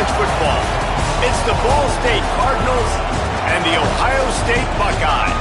college football. It's the Ball State Cardinals and the Ohio State Buckeyes.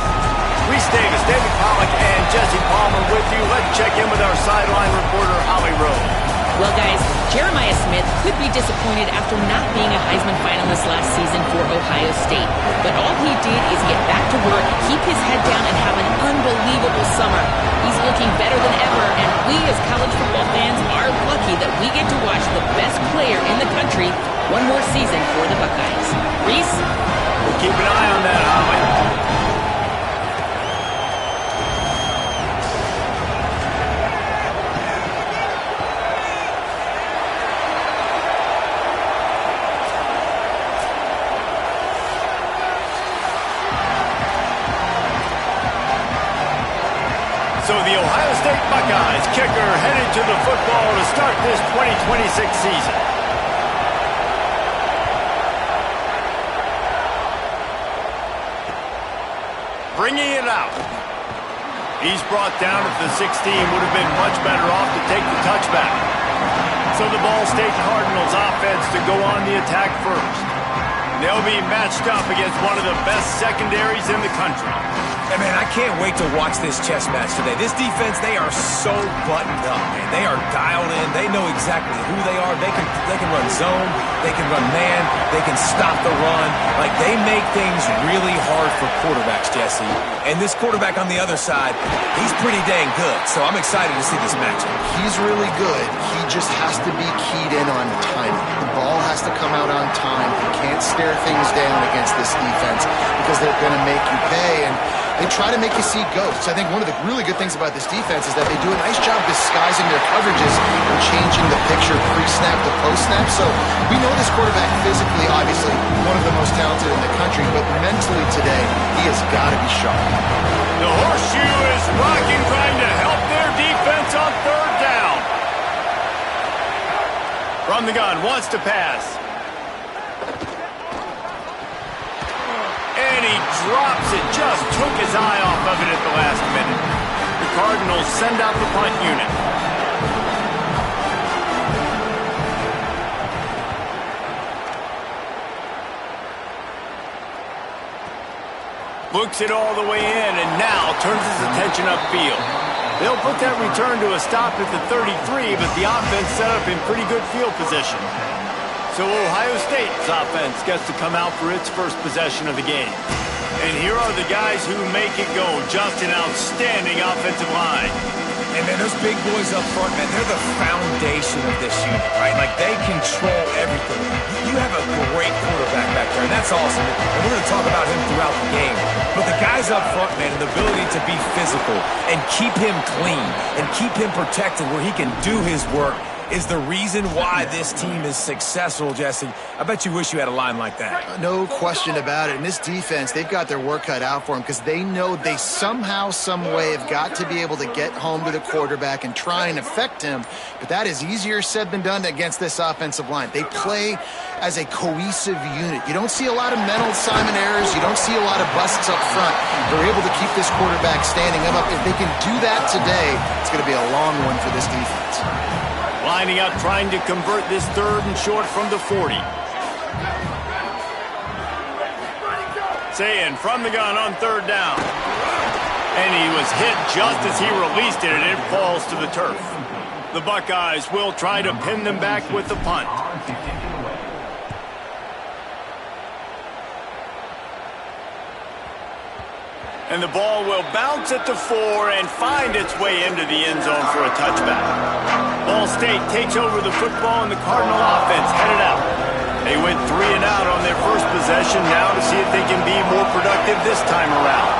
Reese Davis, David Pollack, and Jesse Palmer with you. Let's check in with our sideline reporter, Holly Rose. Well, guys, Jeremiah Smith could be disappointed after not being a Heisman finalist last season for Ohio State. But all he did is get back to work, keep his head down, and have an unbelievable summer. He's looking better than ever, and we as college football fans are lucky that we get to watch the best player in the country one more season for the Buckeyes. Reese? We'll keep an eye on that, Holly. So the Ohio State Buckeyes kicker headed to the football to start this 2026 season. Bringing it out. He's brought down at the 16. Would have been much better off to take the touchback. So the Ball State Cardinals offense to go on the attack first. They'll be matched up against one of the best secondaries in the country. And man, I can't wait to watch this chess match today. This defense, they are so buttoned up, man. They are dialed in. They know exactly who they are. They can run zone. They can run man. They can stop the run. Like, they make things really hard for quarterbacks, Jesse. And this quarterback on the other side, he's pretty dang good. So I'm excited to see this matchup. He's really good. He just has to be keyed in on timing. The ball has to come out on time. You can't stare things down against this defense because they're going to make you pay. And they try to make you see ghosts. I think one of the really good things about this defense is that they do a nice job disguising their coverages and changing the picture pre-snap to post-snap. So we know this quarterback physically, obviously, one of the most talented in the country, but mentally today, he has got to be sharp. The horseshoe is rocking, trying to help their defense on third down. From the gun, wants to pass. And he drops it, just took his eye off of it at the last minute. The Cardinals send out the punt unit. Looks it all the way in and now turns his attention upfield. They'll put that return to a stop at the 33, but the offense set up in pretty good field position. So Ohio State's offense gets to come out for its first possession of the game. And here are the guys who make it go. Just an outstanding offensive line. And man, those big boys up front, man, they're the foundation of this unit, right? Like, they control everything. You have a great quarterback back there, and that's awesome. And we're going to talk about him throughout the game. But the guys up front, man, and the ability to be physical and keep him clean and keep him protected where he can do his work is the reason why this team is successful, Jesse. I bet you wish you had a line like that. No question about it. And this defense, they've got their work cut out for them because they know they somehow, some way have got to be able to get home to the quarterback and try and affect him. But that is easier said than done against this offensive line. They play as a cohesive unit. You don't see a lot of mental Simon errors. You don't see a lot of busts up front. They're able to keep this quarterback standing up. If they can do that today, it's going to be a long one for this defense. Lining up, trying to convert this third and short from the 40. Saying from the gun on third down. And he was hit just as he released it, and it falls to the turf. The Buckeyes will try to pin them back with the punt. And the ball will bounce at the 4 and find its way into the end zone for a touchback. Ball State takes over the football and the Cardinal offense headed out. They went 3 and out on their first possession, now to see if they can be more productive this time around.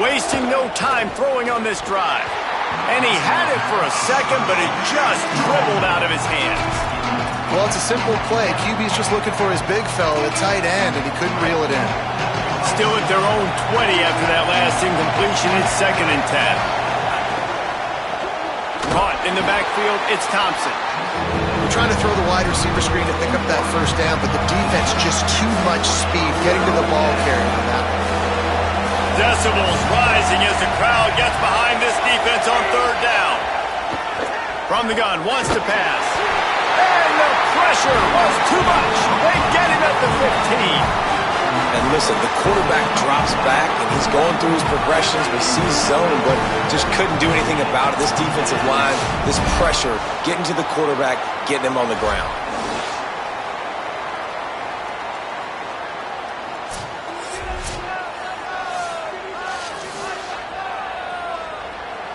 Wasting no time throwing on this drive. And he had it for a second, but it just dribbled out of his hands. Well, it's a simple play. QB's just looking for his big fella, the tight end, and he couldn't reel it in. Still at their own 20 after that last incompletion. It's 2nd and 10. Caught in the backfield, it's Thompson. We're trying to throw the wide receiver screen to pick up that first down, but the defense just too much speed getting to the ball carrier on that one. Decibels rising as the crowd gets behind this defense on third down. From the gun, wants to pass. And the pressure pressure was too much. They get him at the 15. And listen, the quarterback drops back, and he's going through his progressions. We see zone, but just couldn't do anything about it. This defensive line, this pressure, getting to the quarterback, getting him on the ground.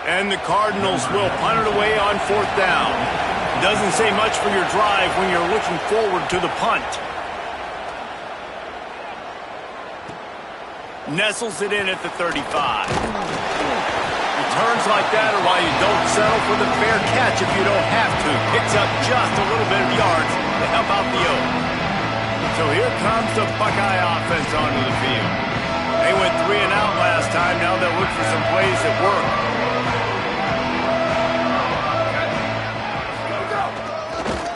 And the Cardinals will punt it away on 4th down. Doesn't say much for your drive when you're looking forward to the punt. Nestles it in at the 35. Returns like that are why you don't settle for the fair catch if you don't have to. Picks up just a little bit of yards to help out the O. So here comes the Buckeye offense onto the field. They went 3 and out last time. Now they'll look for some plays that work.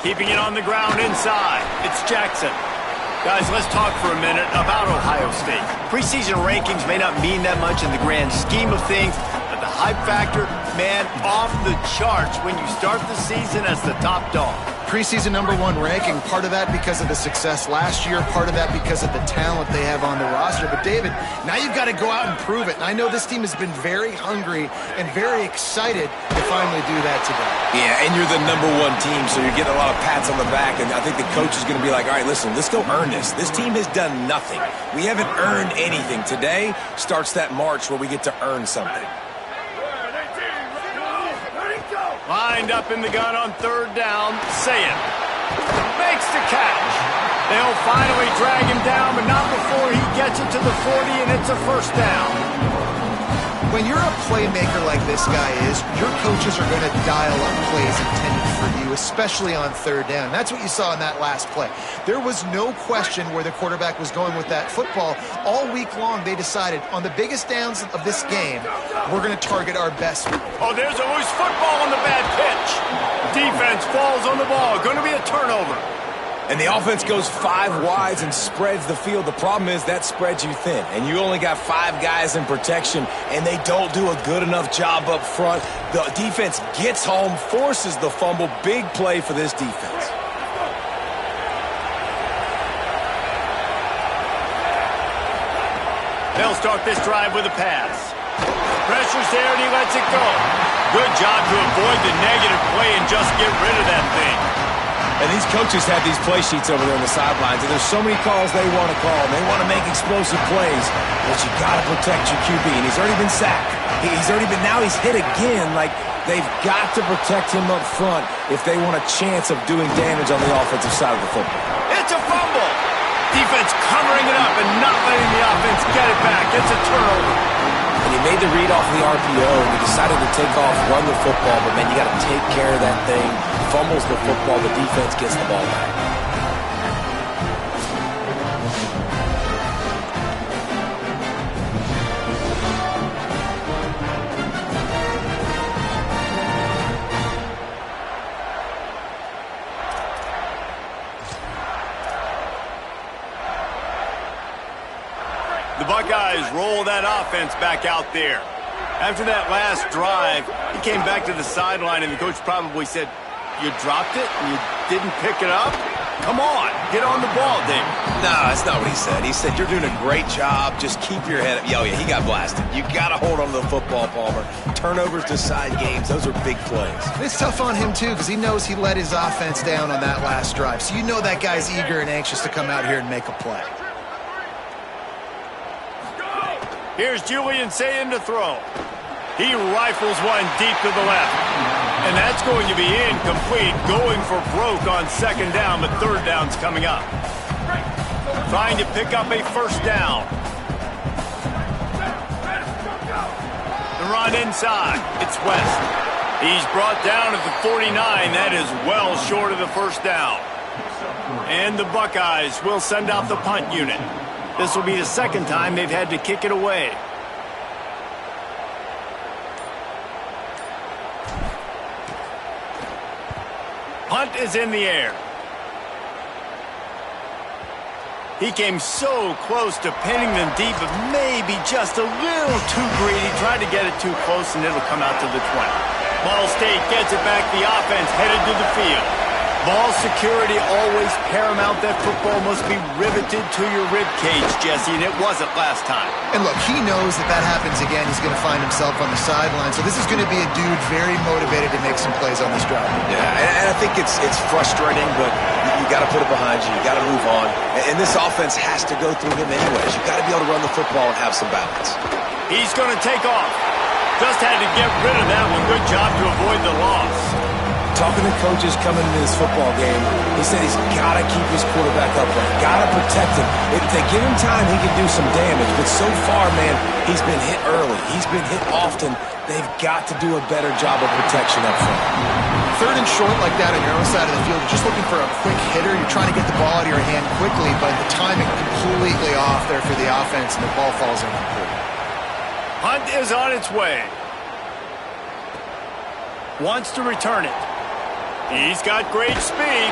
Keeping it on the ground inside. It's Jackson. Guys, let's talk for a minute about Ohio State. Preseason rankings may not mean that much in the grand scheme of things, but the hype factor, man, off the charts when you start the season as the top dog. Preseason #1 ranking, part of that because of the success last year, part of that because of the talent they have on the roster. But David, now you've got to go out and prove it. And I know this team has been very hungry and very excited to finally do that today. Yeah, and you're the #1 team, so you're getting a lot of pats on the back. And I think the coach is going to be like, all right, listen, let's go earn this. This team has done nothing. We haven't earned anything. Today starts that march where we get to earn something. Lined up in the gun on 3rd down. Sayin makes the catch. They'll finally drag him down, but not before he gets it to the 40, and it's a 1st down. When you're a playmaker like this guy is, your coaches are going to dial up plays intended for you, especially on 3rd down. That's what you saw in that last play. There was no question where the quarterback was going with that football. All week long, they decided on the biggest downs of this game, we're going to target our best. Oh, there's a loose football on the bad pitch. Defense falls on the ball. Going to be a turnover. And the offense goes 5 wides and spreads the field. The problem is that spreads you thin, and you only got 5 guys in protection, and they don't do a good enough job up front. The defense gets home, forces the fumble. Big play for this defense. They'll start this drive with a pass. Pressure's there, and he lets it go. Good job to avoid the negative play and just get rid of that thing. And these coaches have these play sheets over there on the sidelines, and there's so many calls they want to call, and they want to make explosive plays, but you got to protect your QB, and he's already been sacked. Now he's hit again. Like, they've got to protect him up front if they want a chance of doing damage on the offensive side of the football. It's a fumble. Defense covering it up and not letting the offense get it back. It's a turnover. And he made the read off the RPO, and he decided to take off, run the football, but, man, you got to take care of that thing. Fumbles the football, the defense gets the ball back. The Buckeyes roll that offense back out there. After that last drive, he came back to the sideline, and the coach probably said, you dropped it and you didn't pick it up? Come on, get on the ball, David. No, that's not what he said. He said, you're doing a great job. Just keep your head up. Oh, yeah, he got blasted. You got to hold on to the football, Palmer. Turnovers decide games. Those are big plays. It's tough on him, too, because he knows he let his offense down on that last drive. So you know that guy's eager and anxious to come out here and make a play. Here's Julian Sayin to throw. He rifles one deep to the left. And that's going to be incomplete, going for broke on 2nd down, but 3rd down's coming up. Trying to pick up a 1st down. The run inside. It's West. He's brought down at the 49. That is well short of the 1st down. And the Buckeyes will send out the punt unit. This will be the 2nd time they've had to kick it away. Punt is in the air. He came so close to pinning them deep, but maybe just a little too greedy. Tried to get it too close, and it'll come out to the 20. Ball State gets it back. The offense headed to the field. Ball security always paramount. That football must be riveted to your rib cage, Jesse, and it wasn't last time. And look, he knows that that happens again. He's going to find himself on the sideline. So this is going to be a dude very motivated to make some plays on this drive. Yeah, and I think it's frustrating, but you got to put it behind you. You got to move on. And this offense has to go through him anyways. You got to be able to run the football and have some balance. He's going to take off. Just had to get rid of that one. Good job to avoid the loss. Talking to coaches coming into this football game, he said he's got to keep his quarterback upright, got to protect him. If they give him time, he can do some damage. But so far, man, he's been hit early. He's been hit often. They've got to do a better job of protection up front. Third and short like that on your own side of the field, you're just looking for a quick hitter. You're trying to get the ball out of your hand quickly, but the timing completely off there for the offense, and the ball falls incomplete. Hunt is on its way. Wants to return it. He's got great speed.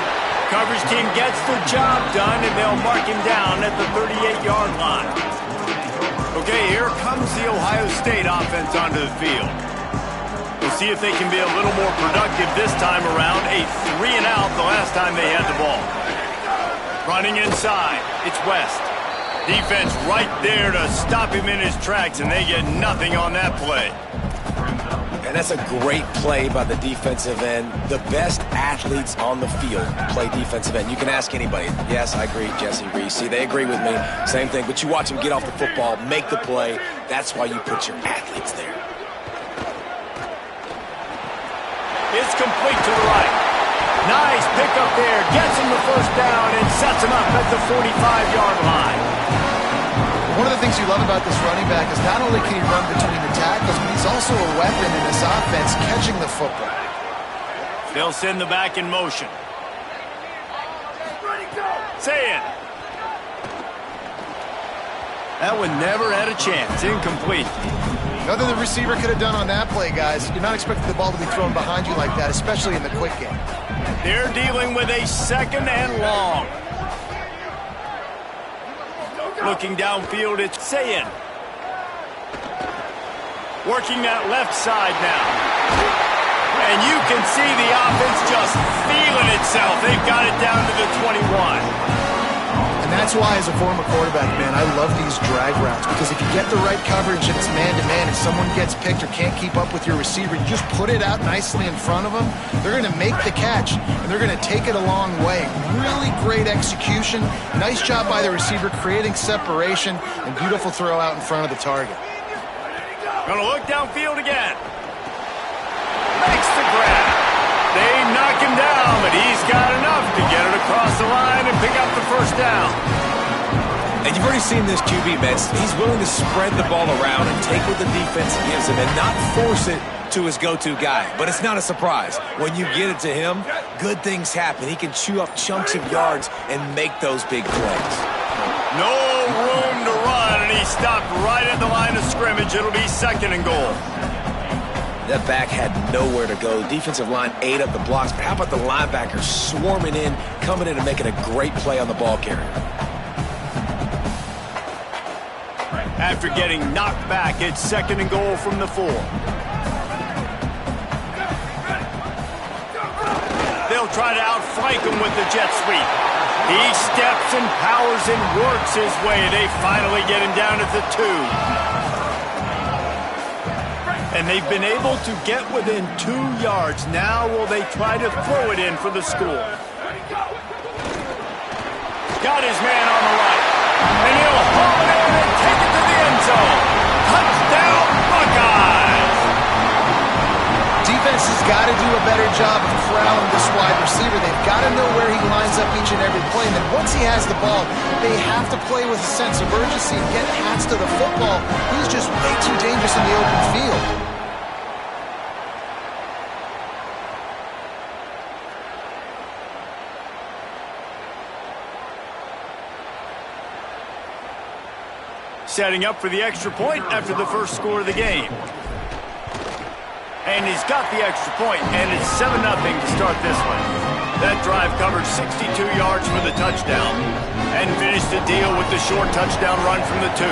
Coverage team gets the job done, and they'll mark him down at the 38-yard line. Okay, here comes the Ohio State offense onto the field. We'll see if they can be a little more productive this time around. A 3-and-out the last time they had the ball. Running inside, it's West. Defense right there to stop him in his tracks, and they get nothing on that play. And that's a great play by the defensive end. The best athletes on the field play defensive end. You can ask anybody. Yes, I agree, Jesse Reese. They agree with me. Same thing. But you watch them get off the football, make the play. That's why you put your athletes there. It's complete to the right. Nice pickup there. Gets him the first down and sets him up at the 45-yard line. One of the things you love about this running back is not only can he run between the tackles, but he's also a weapon in this offense catching the football. They'll send the back in motion. Say it. That one never had a chance. Incomplete. Nothing the receiver could have done on that play, guys. You're not expecting the ball to be thrown behind you like that, especially in the quick game. They're dealing with a 2nd and long. Looking downfield, it's Sayin. Working that left side now. And you can see the offense just feeling itself. They've got it down to the 21. And that's why, as a former quarterback, man, I love these drag routes. Because if you get the right coverage and it's man-to-man and someone gets picked or can't keep up with your receiver, you just put it out nicely in front of them. They're going to make the catch, and they're going to take it a long way. Really great execution. Nice job by the receiver creating separation, and beautiful throw out in front of the target. Going to look downfield again. Makes the grab. They knock him down, but he's got enough to get it across the line and pick up the first down. And you've already seen this QB, man. He's willing to spread the ball around and take what the defense gives him and not force it to his go-to guy. But it's not a surprise. When you get it to him, good things happen. He can chew up chunks of yards and make those big plays. No room to run, and he stopped right at the line of scrimmage. It'll be 2nd and goal. That back had nowhere to go. Defensive line ate up the blocks. But how about the linebackers swarming in, coming in and making a great play on the ball carrier? After getting knocked back, it's 2nd and goal from the 4. They'll try to outflank him with the jet sweep. He steps and powers and works his way. They finally get him down at the 2. And they've been able to get within 2 yards. Now will they try to throw it in for the score? Got his man on the right. And he'll haul it in and take it to the end zone. Touchdown, Buckeyes! Defense has got to do a better job of corralling this wide receiver. They've got to know where he lines up each and every play. And then once he has the ball, they have to play with a sense of urgency and get hats to the football. He's just way too dangerous in the open field. Setting up for the extra point after the first score of the game. And he's got the extra point, and it's 7-0 to start this one. That drive covered 62 yards for the touchdown and finished the deal with the short touchdown run from the 2.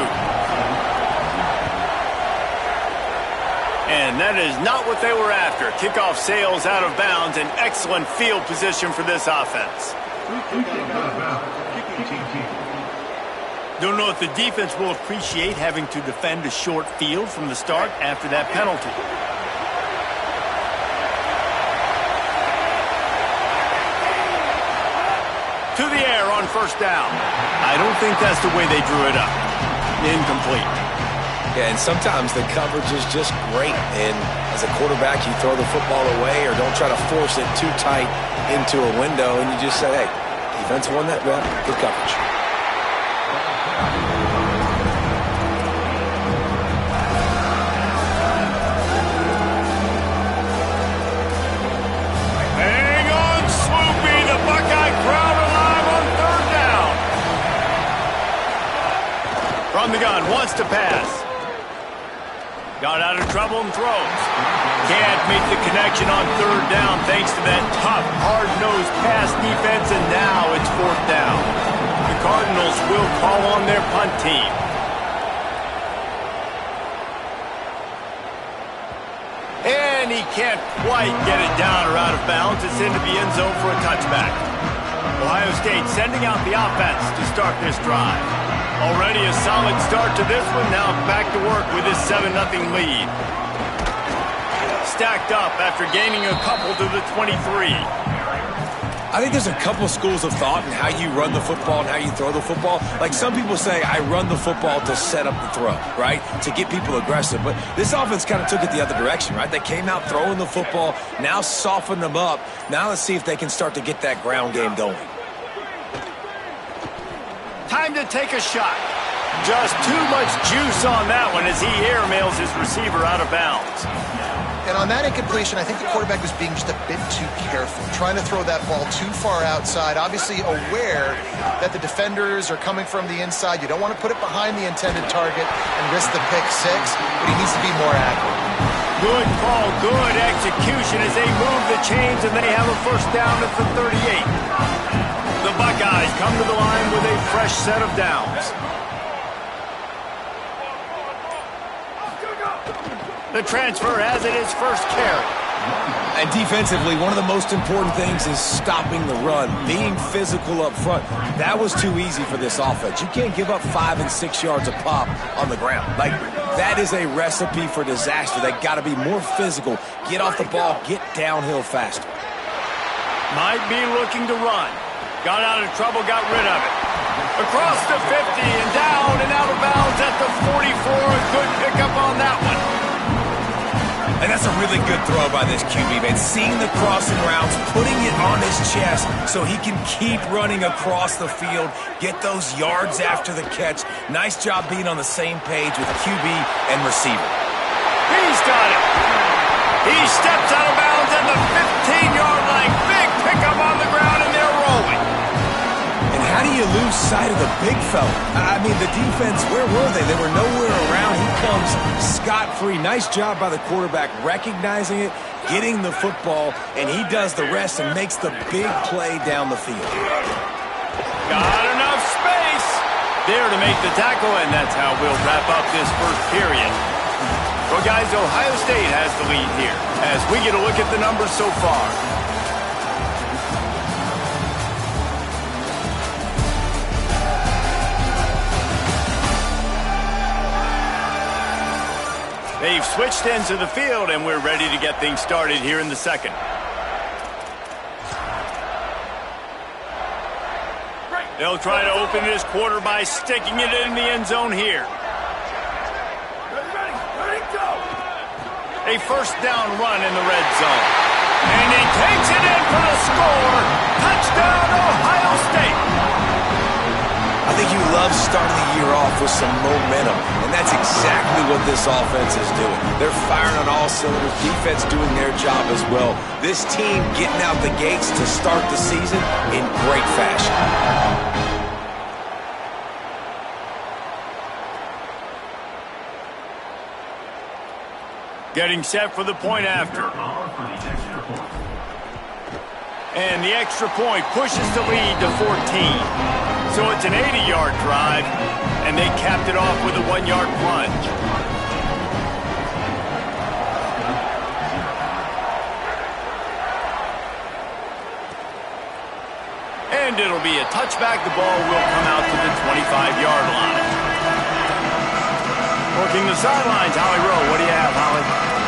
And that is not what they were after. Kickoff sails out of bounds, and excellent field position for this offense. Don't know if the defense will appreciate having to defend a short field from the start after that penalty. To the air on first down. I don't think that's the way they drew it up. Incomplete. Yeah, and sometimes the coverage is just great. And as a quarterback, you throw the football away or don't try to force it too tight into a window, and you just say, hey, defense won that well. Good coverage. Hang on, Swoopy. The Buckeye crowd alive on third down. From the gun, wants to pass. Got out of trouble and throws. Can't make the connection on third down thanks to that tough, hard-nosed pass defense, and now it's fourth down. The Cardinals will call on their punt team. And he can't quite get it down or out of bounds. It's into the end zone for a touchback. Ohio State sending out the offense to start this drive. Already a solid start to this one. Now back to work with his 7-0 lead. Stacked up after gaining a couple to the 23. I think there's a couple schools of thought in how you run the football and how you throw the football. Like some people say, I run the football to set up the throw, right? To get people aggressive. But this offense kind of took it the other direction, right? They came out throwing the football, now softened them up. Now let's see if they can start to get that ground game going. Time to take a shot. Just too much juice on that one as he airmails his receiver out of bounds. And on that incompletion, I think the quarterback was being just a bit too careful, trying to throw that ball too far outside, obviously aware that the defenders are coming from the inside. You don't want to put it behind the intended target and risk the pick six, but he needs to be more accurate. Good call, good execution as they move the chains, and they have a first down at the 38. The Buckeyes come to the line with a fresh set of downs. The transfer has it his first carry. And defensively, one of the most important things is stopping the run, being physical up front. That was too easy for this offense. You can't give up 5 and 6 yards a pop on the ground. Like, that is a recipe for disaster. They got to be more physical, get off the ball, get downhill faster. Might be looking to run. Got out of trouble, got rid of it. Across the 50 and down and out of bounds at the 44. A good pickup on that one. And that's a really good throw by this QB, man. Seeing the crossing routes, putting it on his chest so he can keep running across the field, get those yards after the catch. Nice job being on the same page with QB and receiver. He's got it. He steps out of bounds at the 15-yard line. Big pickup on the ground, and they're rolling. And how do you lose sight of the big fella? I mean, the defense, where were they? They were nowhere around. He comes scot-free. Nice job by the quarterback recognizing it, getting the football, and he does the rest and makes the big play down the field. Got enough space there to make the tackle, and that's how we'll wrap up this first period. Well, guys, Ohio State has the lead here as we get a look at the numbers so far. They've switched ends of the field, and we're ready to get things started here in the second. They'll try to open this quarter by sticking it in the end zone here. A first down run in the red zone. And he takes it in for the score. Touchdown, Ohio State. I think you love starting the year off with some momentum, and that's exactly what this offense is doing. They're firing on all cylinders, defense doing their job as well. This team getting out the gates to start the season in great fashion. Getting set for the point after. And the extra point pushes the lead to 14. So it's an 80-yard drive, and they capped it off with a 1-yard plunge. And it'll be a touchback. The ball will come out to the 25-yard line. Working the sidelines, Holly Rowe. What do you have, Holly?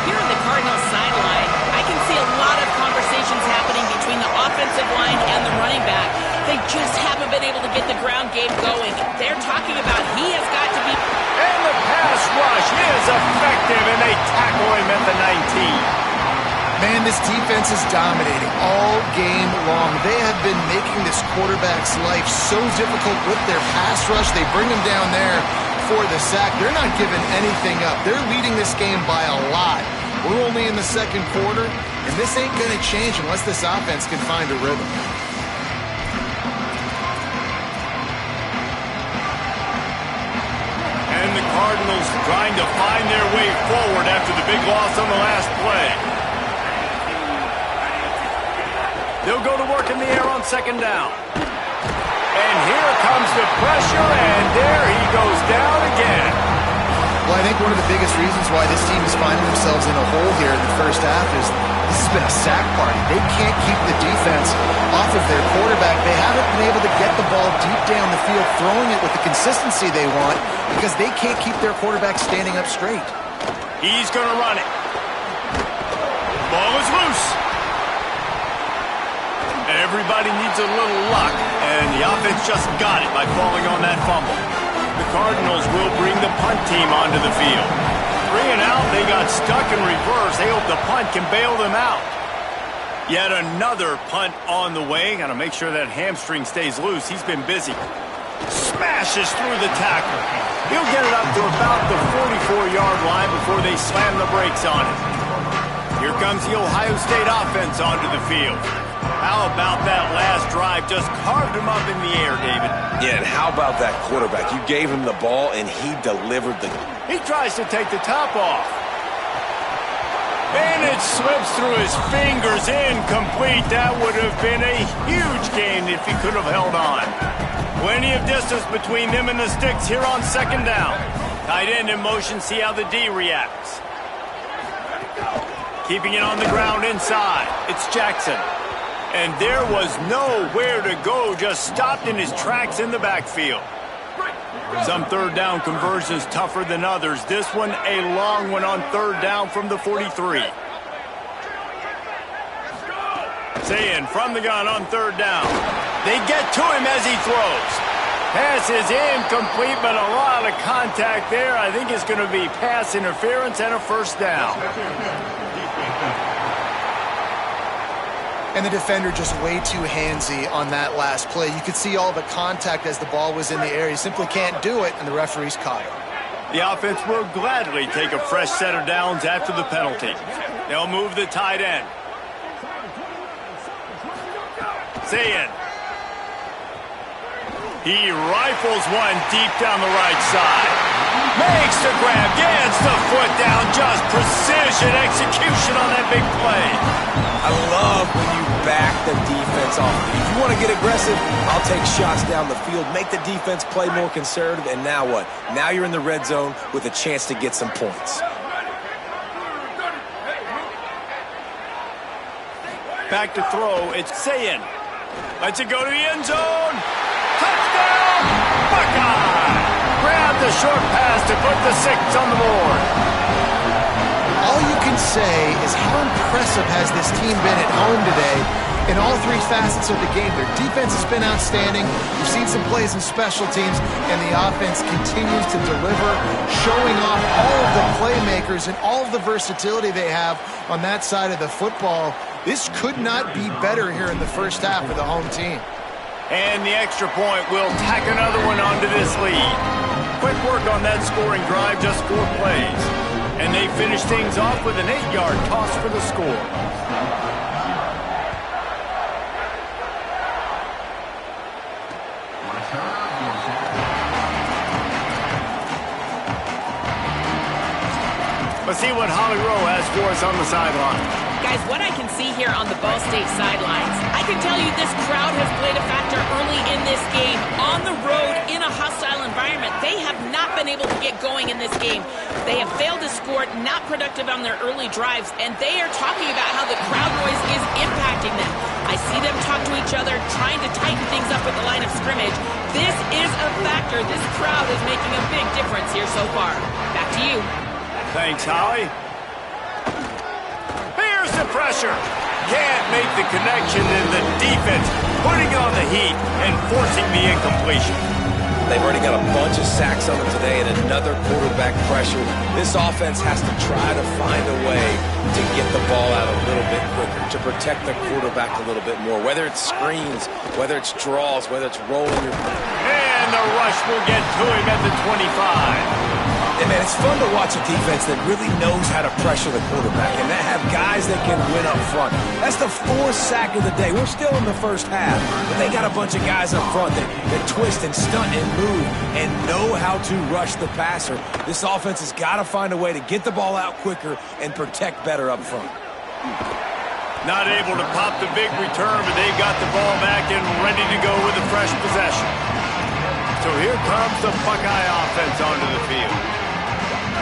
Here on the Cardinals sideline, I can see a lot of conversations happening between the offensive line and the running back. They just haven't been able to get the ground game going. They're talking about he has got to be... And the pass rush is effective, and they tackle him at the 19. Man, this defense is dominating all game long. They have been making this quarterback's life so difficult with their pass rush. They bring him down there for the sack. They're not giving anything up. They're leading this game by a lot. We're only in the second quarter, and this ain't going to change unless this offense can find a rhythm. And the Cardinals trying to find their way forward after the big loss on the last play. They'll go to work in the air on second down. And here comes the pressure, and there he goes down again. Well, I think one of the biggest reasons why this team is finding themselves in a hole here in the first half is this has been a sack party. They can't keep the defense off of their quarterback. They haven't been able to get the ball deep down the field, throwing it with the consistency they want because they can't keep their quarterback standing up straight. He's going to run it. Ball is loose. Everybody needs a little luck, and the offense just got it by falling on that fumble. The Cardinals will bring the punt team onto the field. 3 and out, they got stuck in reverse. They hope the punt can bail them out. Yet another punt on the way. Got to make sure that hamstring stays loose. He's been busy. Smashes through the tackle. He'll get it up to about the 44-yard line before they slam the brakes on it. Here comes the Ohio State offense onto the field. How about that last drive? Just carved him up in the air, David. Yeah, and how about that quarterback? You gave him the ball, and he delivered the... He tries to take the top off. And it slips through his fingers, incomplete. That would have been a huge gain if he could have held on. Plenty of distance between them and the sticks here on second down. Tight end in motion, see how the D reacts. Keeping it on the ground inside. It's Jackson. And there was nowhere to go, just stopped in his tracks in the backfield. Some third down conversions tougher than others. This one a long one on third down from the 43. Saying from the gun on third down. They get to him as he throws. Pass is incomplete, but a lot of contact there. I think it's going to be pass interference and a first down. And the defender just way too handsy on that last play. You could see all the contact as the ball was in the air. He simply can't do it, and the referee's caught it. The offense will gladly take a fresh set of downs after the penalty. They'll move the tight end. Zayn. He rifles one deep down the right side. Makes the grab, gets the foot down, just precision execution on that big play. I love when you back the defense off. If you want to get aggressive, I'll take shots down the field, make the defense play more conservative, and now what? Now you're in the red zone with a chance to get some points. Back to throw, it's Zayn. Lets it go to the end zone. Touchdown, Buckeye! Grab the short pass to put the 6 on the board. All you can say is how impressive has this team been at home today in all 3 facets of the game. Their defense has been outstanding. We've seen some plays in special teams, and the offense continues to deliver, showing off all of the playmakers and all of the versatility they have on that side of the football. This could not be better here in the first half for the home team. And the extra point will tack another one onto this lead. Quick work on that scoring drive, just 4 plays. And they finish things off with an 8-yard toss for the score. Let's see what Holly Rowe has for us on the sideline. Guys, what I can see here on the Ball State sidelines, I can tell you this crowd has played a factor early in this game. On the road, in a hostile environment, they have not been unable to get going in this game. They have failed to score, not productive on their early drives, and they are talking about how the crowd noise is impacting them. I see them talk to each other, trying to tighten things up at the line of scrimmage. This is a factor. This crowd is making a big difference here so far. Back to you. Thanks, Holly. Here's the pressure. Can't make the connection, and the defense putting on the heat and forcing the incompletion. They've already got a bunch of sacks on them today and another quarterback pressure. This offense has to try to find a way to get the ball out a little bit quicker, to protect the quarterback a little bit more, whether it's screens, whether it's draws, whether it's rolling your... And the rush will get to him at the 25. And, man, it's fun to watch a defense that really knows how to pressure the quarterback and that have guys that can win up front. That's the 4th sack of the day. We're still in the first half, but they got a bunch of guys up front that twist and stunt and move and know how to rush the passer. This offense has got to find a way to get the ball out quicker and protect better up front. Not able to pop the big return, but they've got the ball back and ready to go with a fresh possession. So here comes the Buckeye offense onto the field.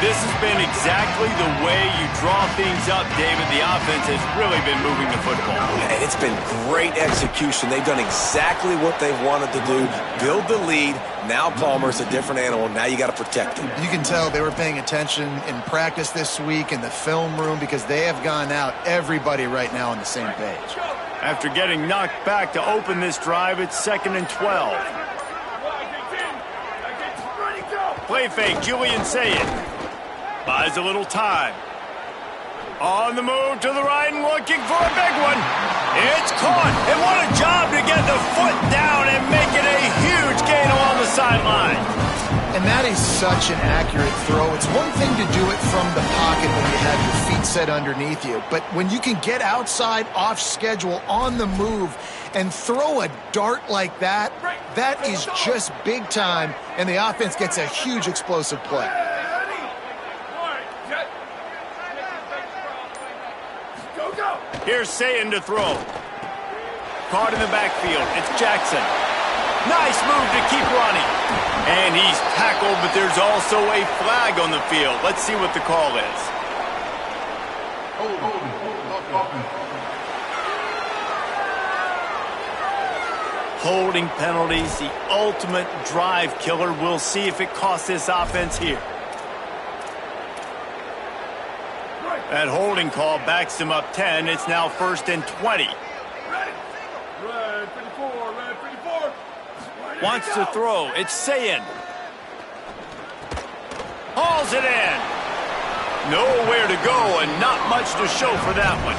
This has been exactly the way you draw things up, David. The offense has really been moving the football. And it's been great execution. They've done exactly what they've wanted to do. Build the lead. Now Palmer's a different animal. Now you got to protect him. You can tell they were paying attention in practice this week in the film room because they have gone out, everybody right now on the same page. After getting knocked back to open this drive, it's 2nd and 12. Play fake, Julian Sayed. Buys a little time. On the move to the right and looking for a big one. It's caught. And what a job to get the foot down and make it a huge gain along the sideline. And that is such an accurate throw. It's one thing to do it from the pocket when you have your feet set underneath you. But when you can get outside, off schedule, on the move, and throw a dart like that, that is just big time. And the offense gets a huge explosive play. Here's Sayin to throw. Caught in the backfield. It's Jackson. Nice move to keep running. And he's tackled, but there's also a flag on the field. Let's see what the call is. Holding penalties, the ultimate drive killer. We'll see if it costs this offense here. That holding call backs them up 10. It's now 1st and 20. Wants to throw. It's Sayin. Hauls it in. Nowhere to go and not much to show for that one.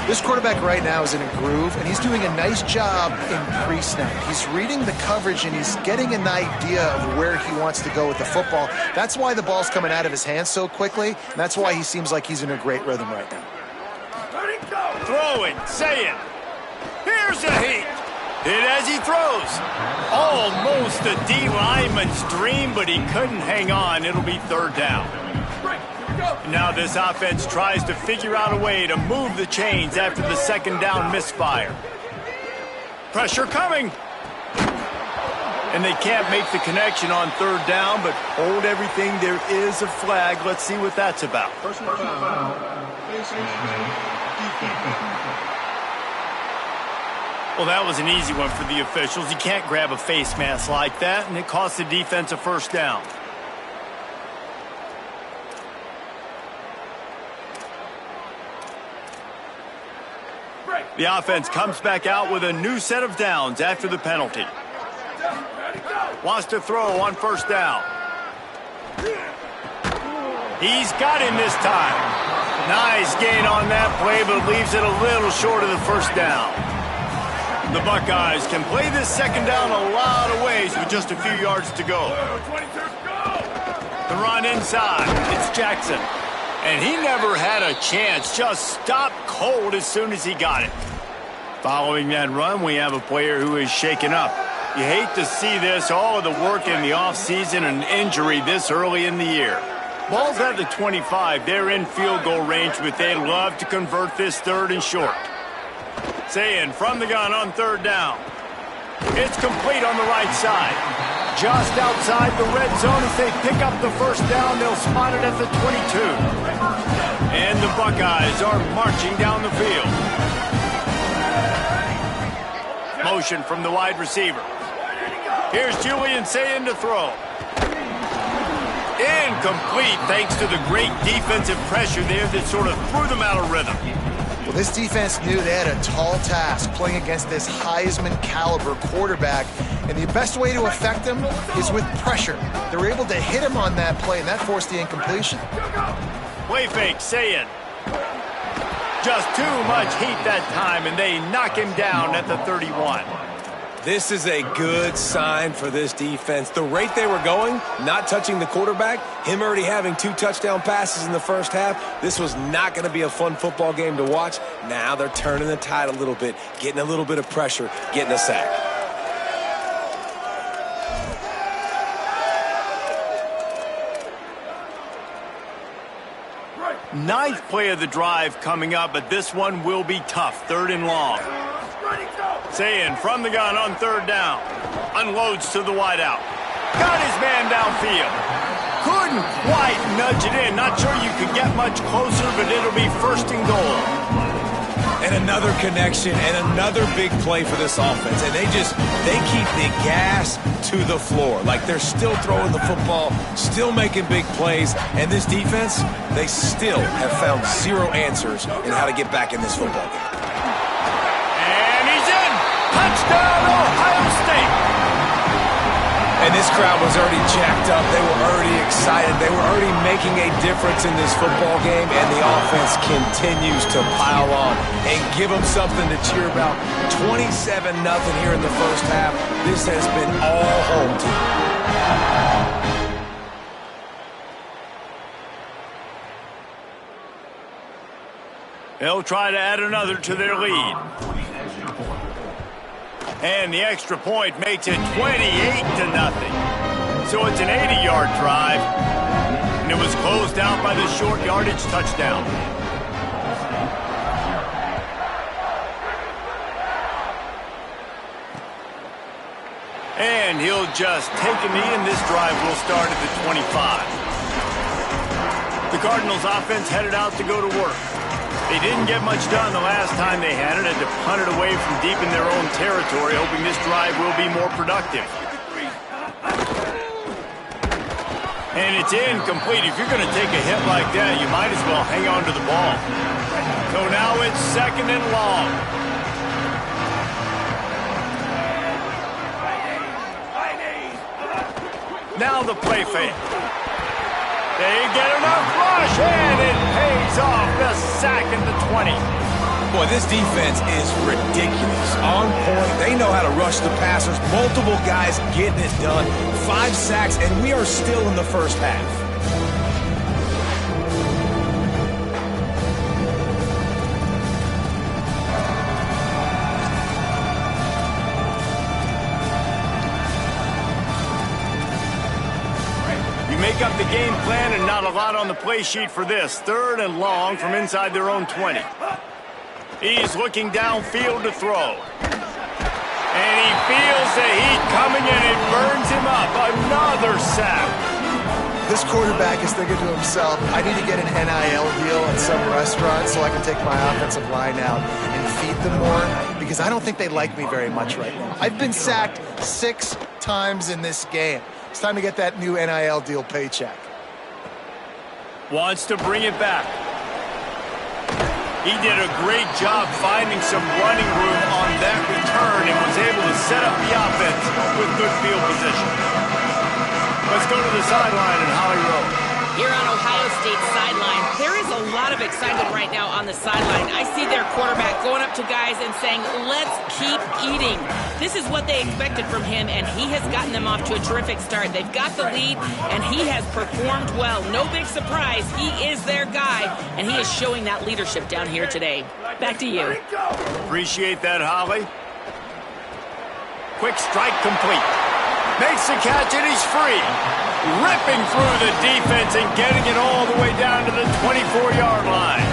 This quarterback right now is in a groove, and he's doing a nice job in pre-snap. He's reading the coverage, and he's getting an idea of where he wants to go with the football. That's why the ball's coming out of his hands so quickly, and that's why he seems like he's in a great rhythm right now. Throwing, Sayin. Here's a heat. Hit as he throws. Almost a D lineman's dream, but he couldn't hang on. It'll be 3rd down. Now this offense tries to figure out a way to move the chains after the 2nd down misfire. Pressure coming. And they can't make the connection on 3rd down, but hold everything. There is a flag. Let's see what that's about. Well, that was an easy one for the officials. You can't grab a face mask like that, and it costs the defense a 1st down. The offense comes back out with a new set of downs after the penalty. Wants to throw on 1st down. He's got him this time. Nice gain on that play, but leaves it a little short of the 1st down. The Buckeyes can play this 2nd down a lot of ways with just a few yards to go. The run inside. It's Jackson. And he never had a chance. Just stopped cold as soon as he got it. Following that run, we have a player who is shaken up. You hate to see this, all of the work in the offseason and injury this early in the year. Ball's at the 25. They're in field goal range, but they'd love to convert this 3rd and short. Sayin from the gun on 3rd down. It's complete on the right side. just outside the red zone. If they pick up the first down, they'll spot it at the 22. And the Buckeyes are marching down the field. Motion from the wide receiver. Here's Julian Sayin to throw. Incomplete thanks to the great defensive pressure there that sort of threw them out of rhythm. Well, this defense knew they had a tall task playing against this Heisman caliber quarterback, and the best way to affect him is with pressure. They were able to hit him on that play, and that forced the incompletion. Play fake, Sayin. Just too much heat that time, and they knock him down at the 31. This is a good sign for this defense. The rate they were going, not touching the quarterback, him already having 2 touchdown passes in the first half, this was not going to be a fun football game to watch. Now they're turning the tide a little bit, getting a little bit of pressure, getting a sack. Ninth play of the drive coming up, but this one will be tough. 3rd and long. Sayin from the gun on 3rd down. Unloads to the wideout. Got his man downfield. Couldn't quite nudge it in. Not sure you could get much closer, but it'll be 1st and goal. And another connection and another big play for this offense. And they keep the gas to the floor. Like they're still throwing the football, still making big plays. And this defense, they still have found 0 answers in how to get back in this football game. And he's in! Touchdown, Ohio State! And this crowd was already jacked up. They were already excited. They were already making a difference in this football game, and the offense continues to pile on and give them something to cheer about. 27-0 here in the first half. This has been all home team. They'll try to add another to their lead. And the extra point makes it 28-0. So it's an 80-yard drive. And it was closed out by the short yardage touchdown. And he'll just take a knee, and this drive will start at the 25. The Cardinals offense headed out to go to work. They didn't get much done the last time they had it, and to punt it away from deep in their own territory, hoping this drive will be more productive. And it's incomplete. If you're going to take a hit like that, you might as well hang on to the ball. So now it's 2nd and long. Now the play fake. They get enough rush, and it pays off. The sack at the 20. Boy, this defense is ridiculous. On point. They know how to rush the passers. Multiple guys getting it done. 5 sacks, and we are still in the first half. Make up the game plan and not a lot on the play sheet for this. 3rd and long from inside their own 20. He's looking downfield to throw. And he feels the heat coming in. It burns him up. Another sack. This quarterback is thinking to himself, I need to get an NIL deal at some restaurant so I can take my offensive line out and feed them more, because I don't think they like me very much right now. I've been sacked 6 times in this game. It's time to get that new NIL deal paycheck. Wants to bring it back. He did a great job finding some running room on that return and was able to set up the offense with good field position. Let's go to the sideline in Holly Rowe. Here on Ohio State's sideline, there is a lot of excitement right now on the sideline. I see their quarterback going up to guys and saying, let's keep eating. This is what they expected from him, and he has gotten them off to a terrific start. They've got the lead, and he has performed well. No big surprise. He is their guy, and he is showing that leadership down here today. Back to you. Appreciate that, Holly. Quick strike complete. Makes the catch, and he's free. Ripping through the defense and getting it all the way down to the 24-yard line.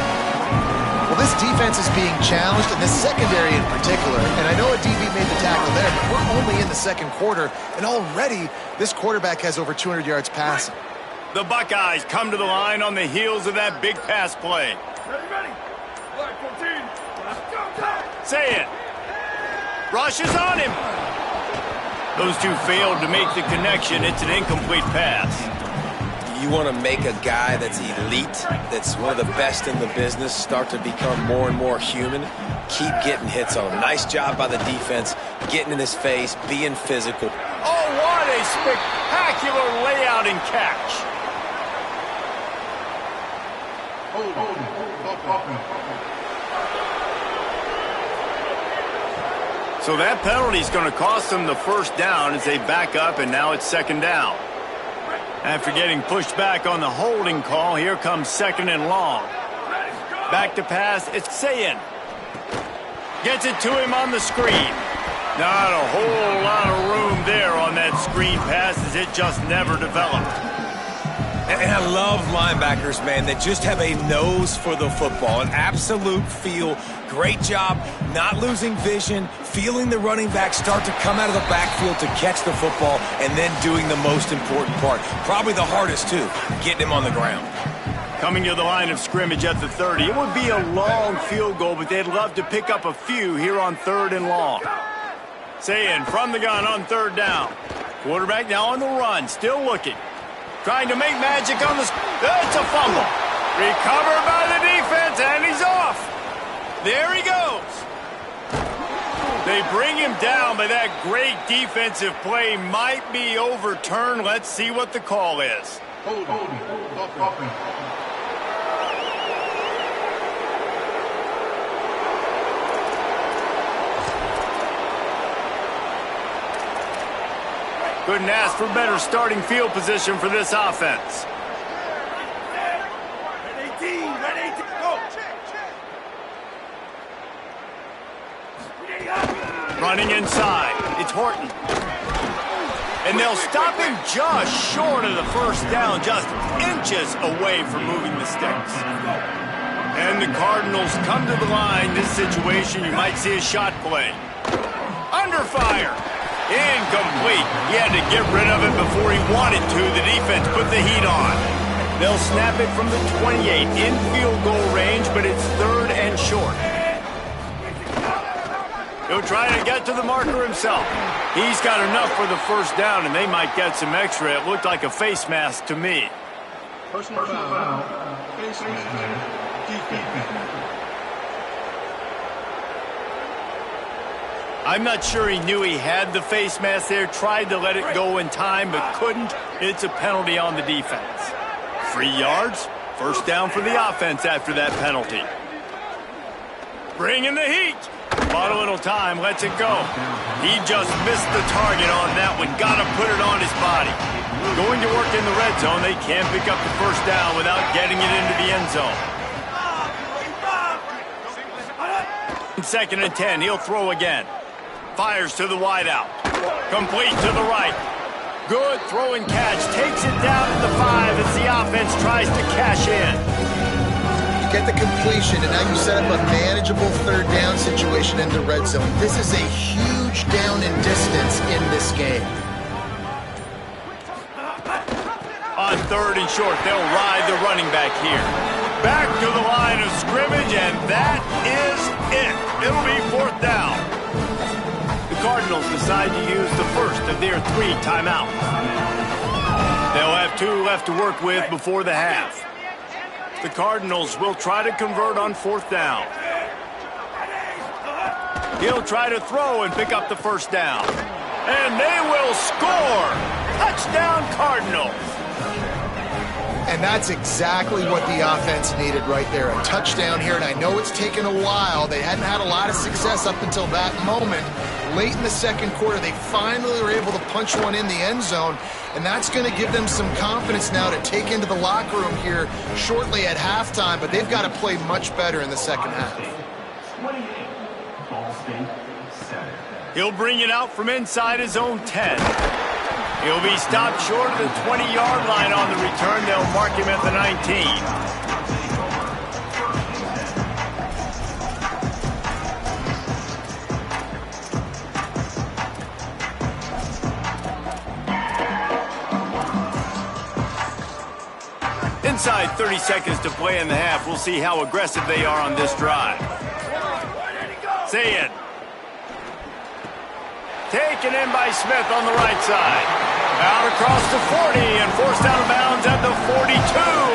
Well, This defense is being challenged, and this secondary in particular. And I know a DB made the tackle there, but we're only in the second quarter, and already this quarterback has over 200 yards passing. The Buckeyes come to the line on the heels of that big pass play. Ready. Black 14. Let's go, Say it. Rushes on him. Those two failed to make the connection. It's an incomplete pass. You want to make a guy that's elite, that's one of the best in the business, start to become more and more human, keep getting hits on him. Nice job by the defense, getting in his face, being physical. Oh, what a spectacular layout and catch. So that penalty is going to cost them the first down as they back up, and now it's second down. After getting pushed back on the holding call, here comes second and long. Back to pass, it's Sayin. Gets it to him on the screen. Not a whole lot of room there on that screen pass as it just never developed. And I love linebackers, man, that just have a nose for the football, an absolute feel. Great job not losing vision, feeling the running back start to come out of the backfield to catch the football, and then doing the most important part. Probably the hardest, too, getting him on the ground. Coming to the line of scrimmage at the 30. It would be a long field goal, but they'd love to pick up a few here on third and long. Sayin from the gun on third down. Quarterback now on the run, still looking. Trying to make magic on the... It's a fumble. Recovered by the defense, and he's off. There he goes. They bring him down, but that great defensive play might be overturned. Let's see what the call is. Couldn't ask for better starting field position for this offense. Running inside, it's Horton. And they'll stop him just short of the first down, just inches away from moving the sticks. And the Cardinals come to the line. This situation, you might see a shot play. Under fire. Incomplete. He had to get rid of it before he wanted to. The defense put the heat on. They'll snap it from the 28 in field goal range, but it's third and short. He'll try to get to the marker himself. He's got enough for the first down, and they might get some extra. It looked like a face mask to me. Personal foul. Face mask. I'm not sure he knew he had the face mask there, tried to let it go in time, but couldn't. It's a penalty on the defense. 3 yards, first down for the offense after that penalty. Bringing the heat. Bought a little time, lets it go. He just missed the target on that one. Got to put it on his body. Going to work in the red zone. They can't pick up the first down without getting it into the end zone. Second and 10, he'll throw again. Fires to the wideout. Complete to the right. Good throw and catch. Takes it down to the 5 as the offense tries to cash in. You get the completion, and now you set up a manageable third down situation in the red zone. This is a huge down in distance in this game. On third and short, they'll ride the running back here. Back to the line of scrimmage, and that is it. It'll be fourth down. The Cardinals decide to use the first of their 3 timeouts. They'll have 2 left to work with before the half. The Cardinals will try to convert on fourth down. He'll try to throw and pick up the first down. And they will score! Touchdown Cardinals! And that's exactly what the offense needed right there. A touchdown here, and I know it's taken a while. They hadn't had a lot of success up until that moment. Late in the second quarter, they finally were able to punch one in the end zone, and that's going to give them some confidence now to take into the locker room here shortly at halftime, but they've got to play much better in the second half. He'll bring it out from inside his own 10. He'll be stopped short of the 20-yard line on the return. They'll mark him at the 19. Inside 30 seconds to play in the half. We'll see how aggressive they are on this drive. Say it. Taken in by Smith on the right side. Out across the 40 and forced out of bounds at the 42.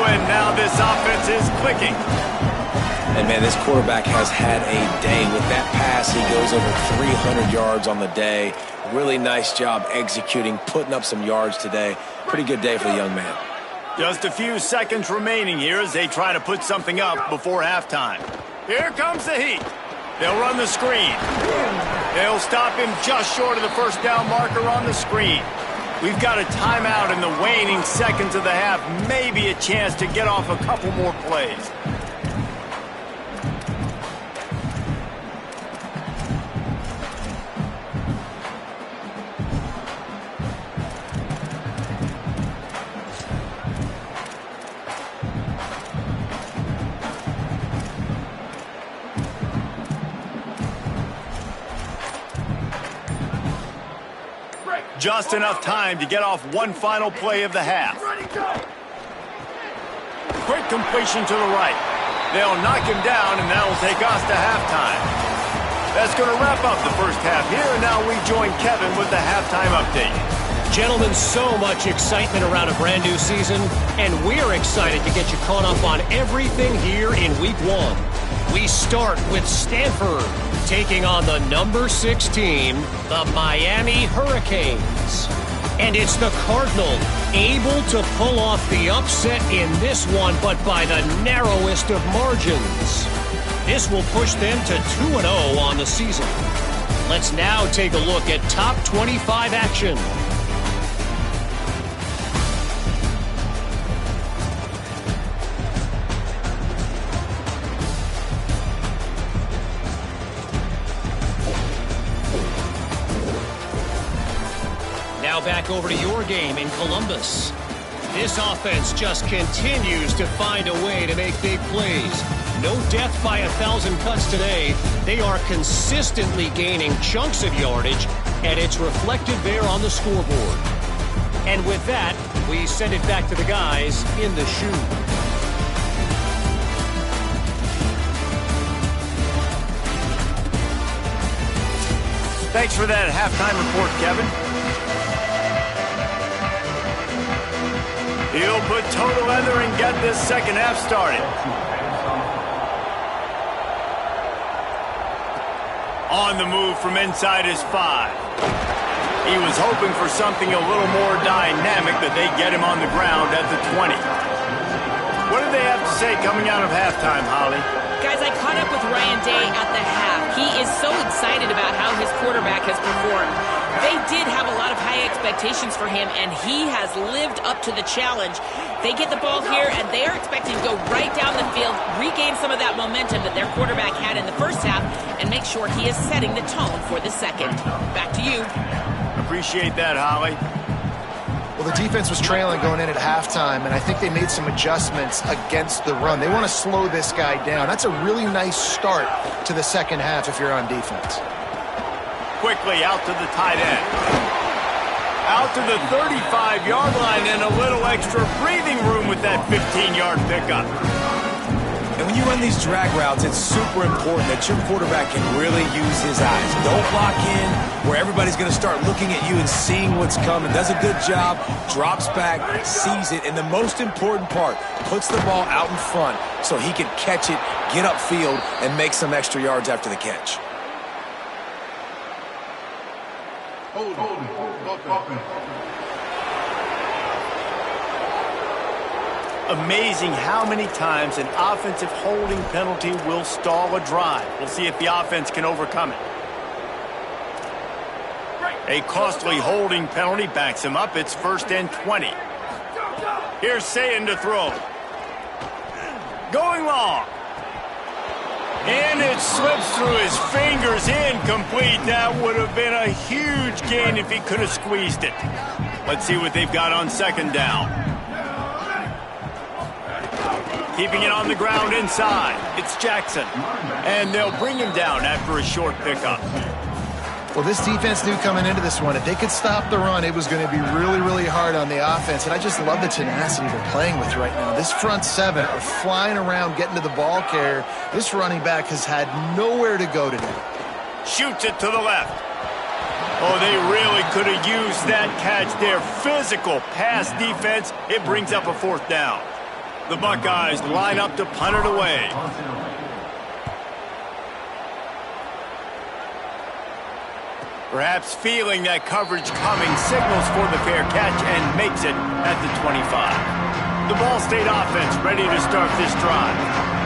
And now this offense is clicking. And, man, this quarterback has had a day. With that pass, he goes over 300 yards on the day. Really nice job executing, putting up some yards today. Pretty good day for the young man. Just a few seconds remaining here as they try to put something up before halftime. Here comes the heat. They'll run the screen. They'll stop him just short of the first down marker on the screen. We've got a timeout in the waning seconds of the half. Maybe a chance to get off a couple more plays. Just enough time to get off one final play of the half. Quick completion to the right. They'll knock him down, and that will take us to halftime. That's going to wrap up the first half here, and now we join Kevin with the halftime update. Gentlemen, so much excitement around a brand new season, and we're excited to get you caught up on everything here in Week 1. We start with Stanford taking on the number 6 team, the Miami Hurricanes. And it's the Cardinal able to pull off the upset in this one, but by the narrowest of margins. This will push them to 2-0 on the season. Let's now take a look at top 25 action. Now back over to your game in Columbus. This offense just continues to find a way to make big plays. No death by 1,000 cuts today. They are consistently gaining chunks of yardage, and it's reflected there on the scoreboard. And with that, we send it back to the guys in the shoe. Thanks for that halftime report, Kevin. He'll put total leather and get this second half started. On the move from inside his 5. He was hoping for something a little more dynamic, that they get him on the ground at the 20. What did they have to say coming out of halftime, Holly? Guys, I caught up with Ryan Day at the half. He is so excited about how his quarterback has performed. They did have a lot of high expectations for him, and he has lived up to the challenge. They get the ball here, and they are expecting to go right down the field, regain some of that momentum that their quarterback had in the first half, and make sure he is setting the tone for the second. Back to you. Appreciate that, Holly. Well, the defense was trailing going in at halftime, and I think they made some adjustments against the run. They want to slow this guy down. That's a really nice start to the second half if you're on defense. Quickly out to the tight end. Out to the 35-yard line, and a little extra breathing room with that 15-yard pickup. And when you run these drag routes, it's super important that your quarterback can really use his eyes. Don't lock in where everybody's going to start looking at you and seeing what's coming. Does a good job, drops back, sees it, and the most important part, puts the ball out in front so he can catch it, get upfield, and make some extra yards after the catch. Amazing how many times an offensive holding penalty will stall a drive. We'll see if the offense can overcome it. A costly holding penalty backs him up. It's 1st and 20. Here's Sayin to throw. Going long. And it slips through his fingers, incomplete. That would have been a huge gain if he could have squeezed it. Let's see what they've got on second down. Keeping it on the ground inside. It's Jackson. And they'll bring him down after a short pickup. Well, this defense knew coming into this one, if they could stop the run, it was going to be really, really hard on the offense. And I just love the tenacity they're playing with right now. This front seven are flying around, getting to the ball carrier. This running back has had nowhere to go today. Shoots it to the left. Oh, they really could have used that catch there. Physical pass defense. It brings up a 4th down. The Buckeyes line up to punt it away. Perhaps feeling that coverage coming, signals for the fair catch and makes it at the 25. The Ball State offense ready to start this drive.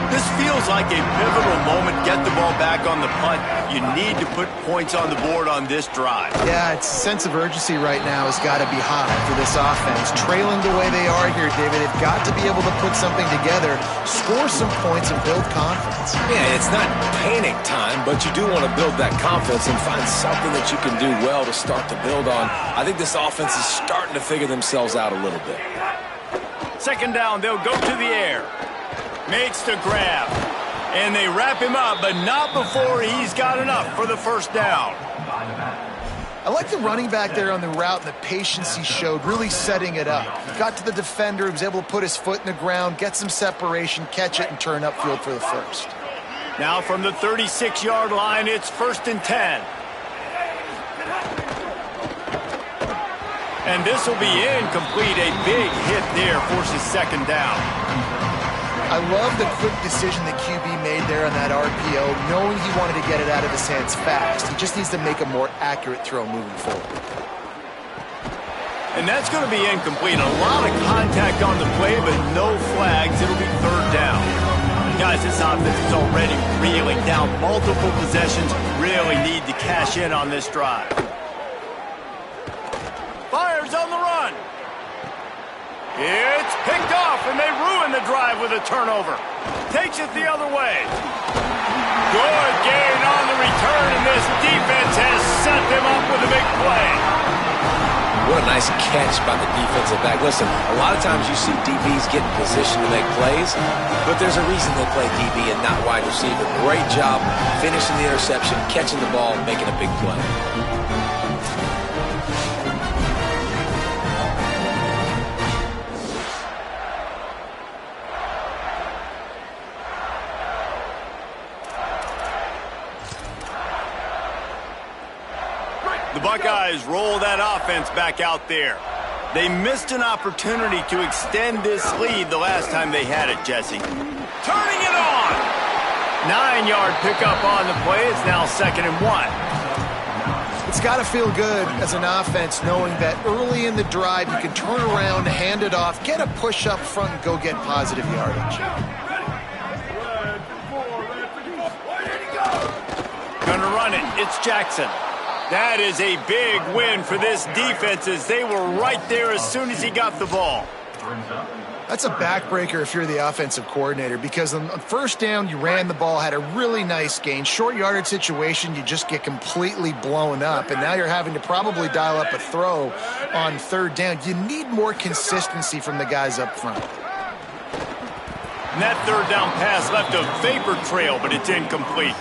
This feels like a pivotal moment. Get the ball back on the punt. You need to put points on the board on this drive. Yeah, it's a sense of urgency right now has got to be high for this offense. Trailing the way they are here, David, they've got to be able to put something together, score some points, and build confidence. Yeah, it's not panic time, but you do want to build that confidence and find something that you can do well to start to build on. I think this offense is starting to figure themselves out a little bit. 2nd down, they'll go to the air. Makes the grab. And they wrap him up, but not before he's got enough for the 1st down. I like the running back there on the route and the patience he showed, really setting it up. He got to the defender, he was able to put his foot in the ground, get some separation, catch it, and turn upfield for the 1st. Now from the 36-yard line, it's 1st and 10. And this will be incomplete. A big hit there forces 2nd down. I love the quick decision the QB made there on that RPO, knowing he wanted to get it out of his hands fast. He just needs to make a more accurate throw moving forward. And that's going to be incomplete. A lot of contact on the play, but no flags. It'll be 3rd down. Guys, this offense is already reeling down. Multiple possessions. Really need to cash in on this drive. Fires on the run. It's picked off, and they ruin the drive with a turnover. Takes it the other way. Good gain on the return, and this defense has set them up with a big play. What a nice catch by the defensive back. Listen, a lot of times you see DBs get in position to make plays, but there's a reason they play DB and not wide receiver. Great job finishing the interception, catching the ball, making a big play. The Buckeyes roll that offense back out there. They missed an opportunity to extend this lead the last time they had it, Jesse. Turning it on! 9-yard pickup on the play. It's now 2nd and 1. It's got to feel good as an offense knowing that early in the drive you can turn around, hand it off, get a push up front, and go get positive yardage. Gonna run it. It's Jackson. That is a big win for this defense as they were right there as soon as he got the ball. That's a backbreaker if you're the offensive coordinator, because on 1st down, you ran the ball, had a really nice gain. Short yardage situation, you just get completely blown up, and now you're having to probably dial up a throw on 3rd down. You need more consistency from the guys up front. And that 3rd down pass left a vapor trail, but it's incomplete.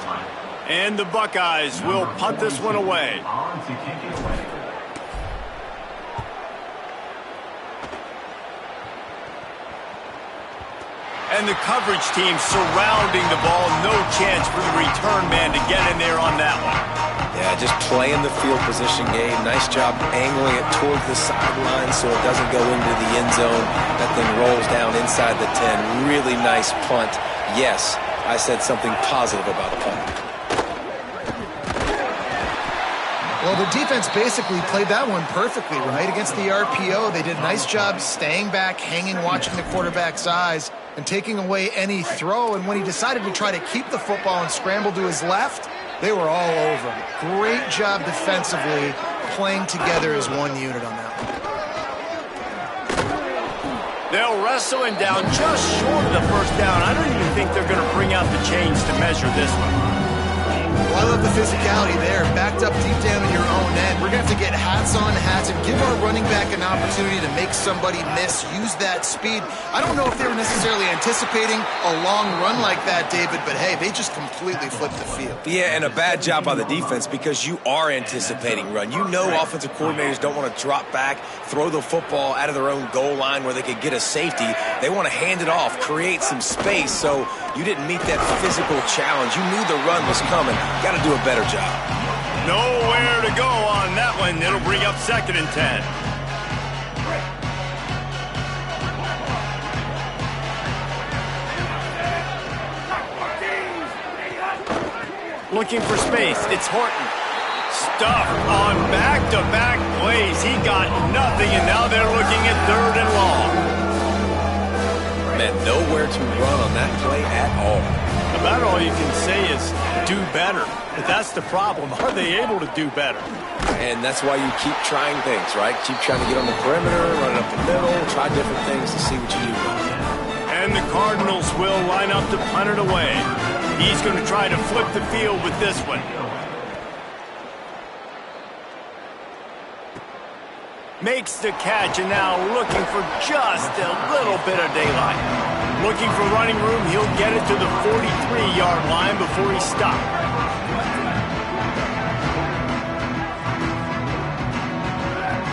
And the Buckeyes will punt this one away. And the coverage team surrounding the ball. No chance for the return man to get in there on that one. Yeah, just playing the field position game. Nice job angling it towards the sideline so it doesn't go into the end zone. That thing rolls down inside the 10. Really nice punt. Yes, I said something positive about the punt. Well, the defense basically played that one perfectly, right? Against the RPO, they did a nice job staying back, hanging, watching the quarterback's eyes, and taking away any throw. And when he decided to try to keep the football and scramble to his left, they were all over him. Great job defensively, playing together as one unit on that one. They'll wrestle him down just short of the 1st down. I don't even think they're going to bring out the chains to measure this one. Well, I love the physicality there. Backed up deep down in your own end. We're going to have to get hats on hats and give our running back an opportunity to make somebody miss, use that speed. I don't know if they were necessarily anticipating a long run like that, David, but hey, they just completely flipped the field. Yeah, and a bad job by the defense because you are anticipating run. You know offensive coordinators don't want to drop back, throw the football out of their own goal line where they could get a safety. They want to hand it off, create some space, so you didn't meet that physical challenge. You knew the run was coming. Got to do a better job. Nowhere to go on that one. It'll bring up 2nd and 10. Looking for space. It's Horton. Stuffed on back-to-back plays. He got nothing, and now they're looking at 3rd and long. Man, nowhere to run on that play at all. About all you can say is do better. But that's the problem. Are they able to do better? And that's why you keep trying things, right? Keep trying to get on the perimeter, run it up the middle, try different things to see what you do. And the Cardinals will line up to punt it away. He's going to try to flip the field with this one. Makes the catch, and now looking for just a little bit of daylight. Looking for running room, he'll get it to the 43-yard line before he stopped.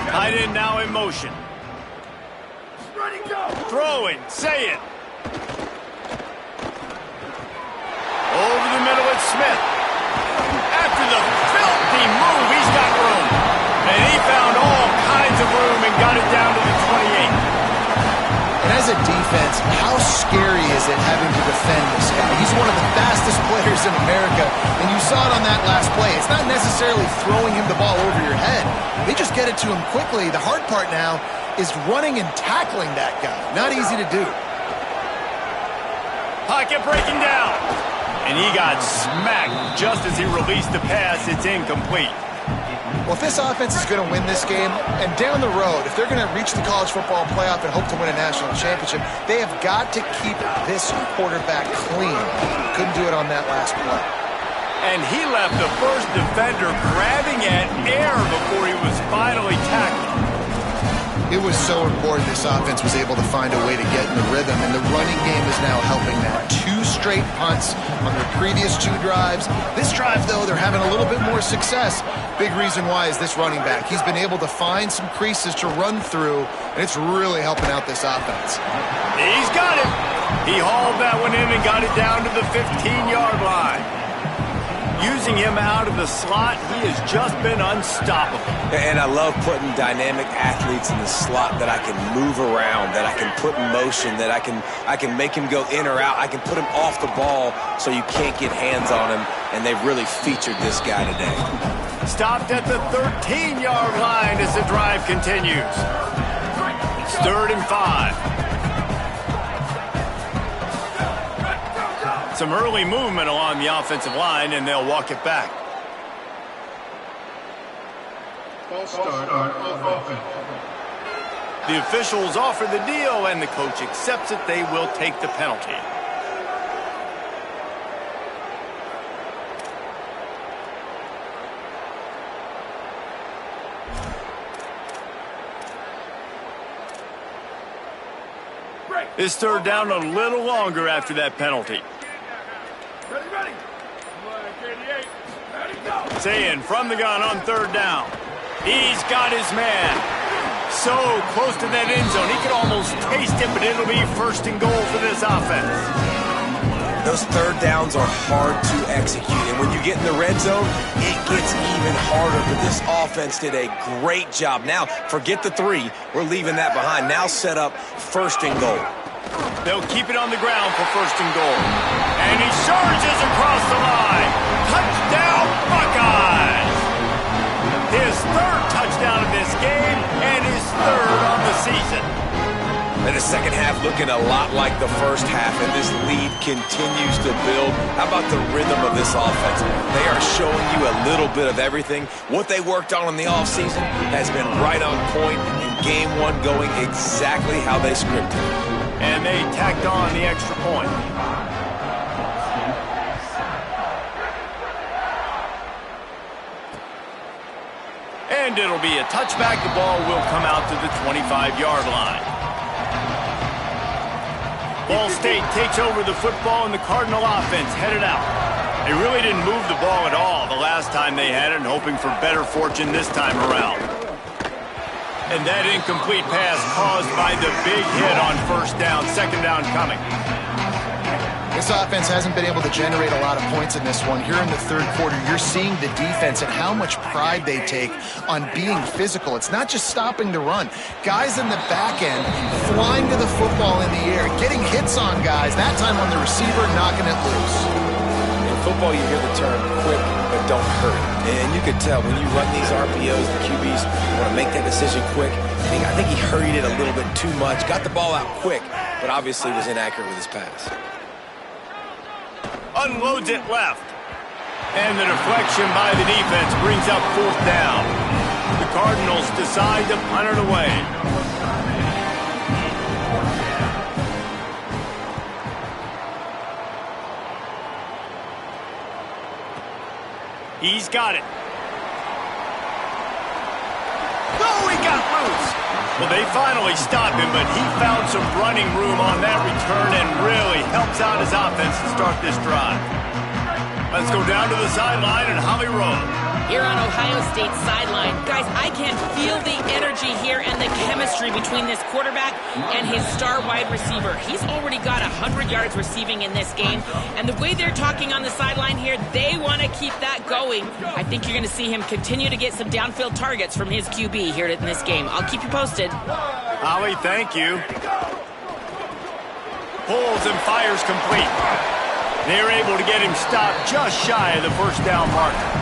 Tight end now in motion. Ready, go! Throwing, say it. Over the middle, it's Smith. After the filthy move, he's got room. And he found all kinds of room and got it down to the 28. And as a defense, how scary is it having to defend this guy? He's one of the fastest players in America, and you saw it on that last play. It's not necessarily throwing him the ball over your head. They just get it to him quickly. The hard part now is running and tackling that guy. Not easy to do. Pocket breaking down. And he got smacked just as he released the pass. It's incomplete. Well, if this offense is going to win this game, and down the road, if they're going to reach the college football playoff and hope to win a national championship, they have got to keep this quarterback clean. Couldn't do it on that last play. And he left the first defender grabbing at air before he was finally tackled. It was so important this offense was able to find a way to get in the rhythm, and the running game is now helping that. 2 straight punts on their previous 2 drives. This drive, though, they're having a little bit more success. Big reason why is this running back. He's been able to find some creases to run through, and it's really helping out this offense. He's got it. He hauled that one in and got it down to the 15-yard line. Using him out of the slot, he has just been unstoppable. And I love putting dynamic athletes in the slot that I can move around, that I can put in motion, that I can make him go in or out. I can put him off the ball so you can't get hands on him, and they've really featured this guy today. Stopped at the 13-yard line as the drive continues. It's 3rd and 5. Some early movement along the offensive line, and they'll walk it back. False start on offense. The officials offer the deal, and the coach accepts it. They will take the penalty. This 3rd down a little longer after that penalty. Ready. Black 88. Ready, go! Saying from the gun on 3rd down. He's got his man. So close to that end zone. He could almost taste it, but it'll be 1st and goal for this offense. Those 3rd downs are hard to execute. And when you get in the red zone, it gets even harder. But this offense did a great job. Now, forget the 3. We're leaving that behind. Now set up 1st and goal. They'll keep it on the ground for 1st and goal. And he surges across the line. Touchdown, Buckeyes! His 3rd touchdown of this game and his 3rd on the season. And the second half looking a lot like the first half, and this lead continues to build. How about the rhythm of this offense? They are showing you a little bit of everything. What they worked on in the offseason has been right on point, and game 1 going exactly how they scripted. And they tacked on the extra point. And it'll be a touchback. The ball will come out to the 25-yard line. Ball State takes over the football, and the Cardinal offense headed out. They really didn't move the ball at all the last time they had it, and hoping for better fortune this time around. And that incomplete pass caused by the big hit on first down. Second down coming. This offense hasn't been able to generate a lot of points in this one. Here in the third quarter, you're seeing the defense and how much pride they take on being physical. It's not just stopping the run. Guys in the back end flying to the football in the air, getting hits on guys, that time on the receiver, knocking it loose. In football, you hear the term quick, but don't hurry. And you could tell when you run these RPOs, the QBs want to make that decision quick. I think he hurried it a little bit too much, got the ball out quick, but obviously was inaccurate with his pass. Unloads it left. And the deflection by the defense brings up fourth down. The Cardinals decide to punt it away. He's got it. Oh, he got loose. Well, they finally stopped him, but he found some running room on that return and really helps out his offense to start this drive. Let's go down to the sideline and Holly Rowe. Here on Ohio State's sideline, guys, I can feel the energy here and the chemistry between this quarterback and his star wide receiver. He's already got 100 yards receiving in this game, and the way they're talking on the sideline here, they want to keep that going. I think you're going to see him continue to get some downfield targets from his QB here in this game. I'll keep you posted. Holly, thank you. Pulls and fires complete. They're able to get him stopped just shy of the first down marker.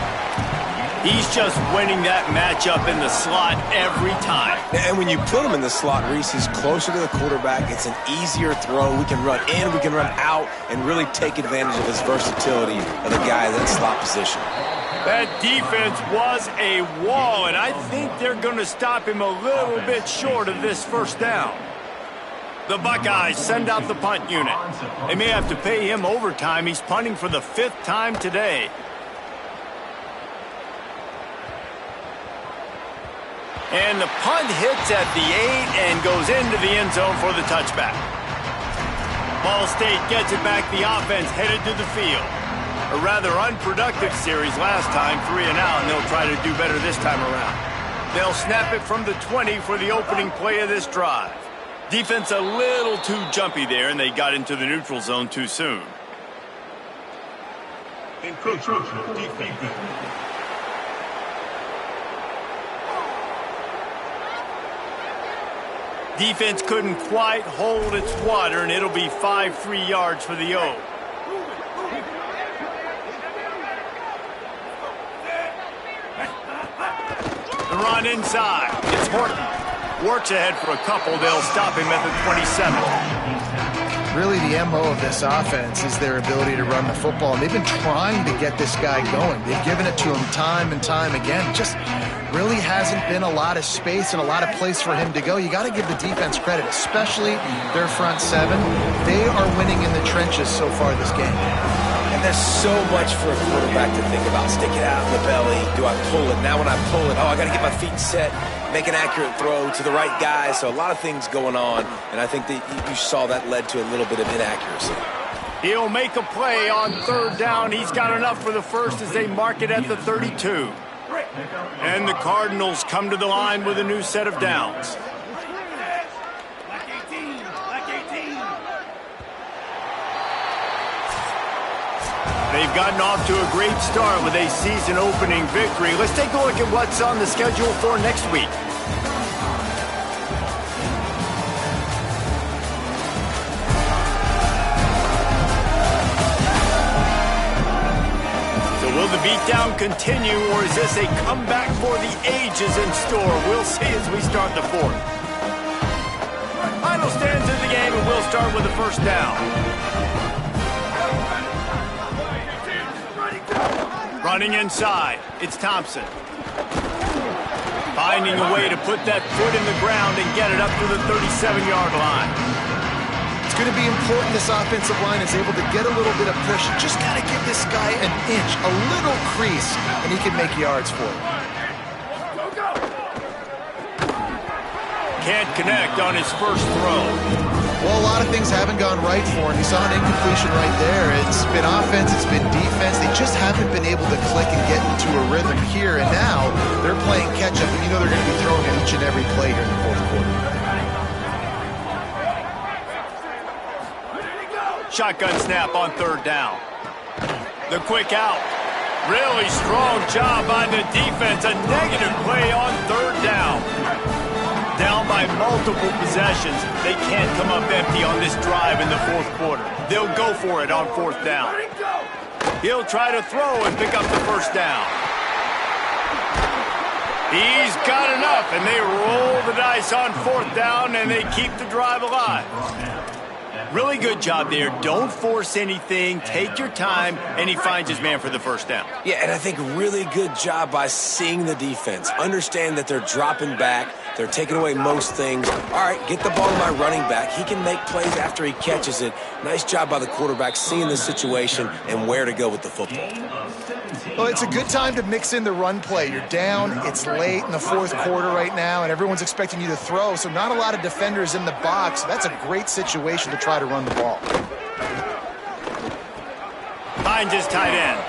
He's just winning that matchup in the slot every time. And when you put him in the slot, Reese, he's closer to the quarterback. It's an easier throw. We can run in, we can run out, and really take advantage of his versatility of the guy in that slot position. That defense was a wall, and I think they're going to stop him a little bit short of this first down. The Buckeyes send out the punt unit. They may have to pay him overtime. He's punting for the 5th time today. And the punt hits at the 8 and goes into the end zone for the touchback. Ball State gets it back. The offense headed to the field. A rather unproductive series last time, 3 and out, and they'll try to do better this time around. They'll snap it from the 20 for the opening play of this drive. Defense a little too jumpy there, and they got into the neutral zone too soon. Encroachment defended. Defense couldn't quite hold its water, and it'll be 5 free yards for the O. The run inside. It's Horton. Works ahead for a couple. They'll stop him at the 27. Really, the MO of this offense is their ability to run the football. And they've been trying to get this guy going. They've given it to him time and time again. Just really hasn't been a lot of space and a lot of place for him to go. You got to give the defense credit, especially their front 7. They are winning in the trenches so far this game. And there's so much for a quarterback to think about. Stick it out in the belly. Do I pull it? Now when I pull it, I got to get my feet set, make an accurate throw to the right guy. So a lot of things going on, and I think that you saw that led to a little bit of inaccuracy. He'll make a play on 3rd down. He's got enough for the first as they mark it at the 32. And the Cardinals come to the line with a new set of downs. They've gotten off to a great start with a season-opening victory. Let's take a look at what's on the schedule for next week. Will the beatdown continue, or is this a comeback for the ages in store? We'll see as we start the 4th. Final stands in the game, and we'll start with the first down. Running inside, it's Thompson. Finding a way to put that foot in the ground and get it up to the 37-yard line. It's going to be important this offensive line is able to get a little bit of push. Just got to give this guy an inch, a little crease, and he can make yards for it. Go, go! can't connect on his first throw. Well, a lot of things haven't gone right for him. He saw an incompletion right there. It's been offense, it's been defense. They just haven't been able to click and get into a rhythm here. And now they're playing catch-up, and you know they're going to be throwing at each and every play here in the fourth quarter. Shotgun snap on third down. The quick out. Really strong job by the defense. A negative play on third down. Down by multiple possessions. They can't come up empty on this drive in the fourth quarter. They'll go for it on fourth down. He'll try to throw and pick up the first down. He's got enough, and they roll the dice on fourth down, and they keep the drive alive. Really good job there. Don't force anything. Take your time, and he finds his man for the first down. Yeah, and I think really good job by seeing the defense. Understand that they're dropping back. They're taking away most things. All right, get the ball to my running back. He can make plays after he catches it. Nice job by the quarterback seeing the situation and where to go with the football. Well, it's a good time to mix in the run play. You're down, it's late in the fourth quarter right now, and everyone's expecting you to throw, so not a lot of defenders in the box. That's a great situation to try to run the ball. Finds his tight end.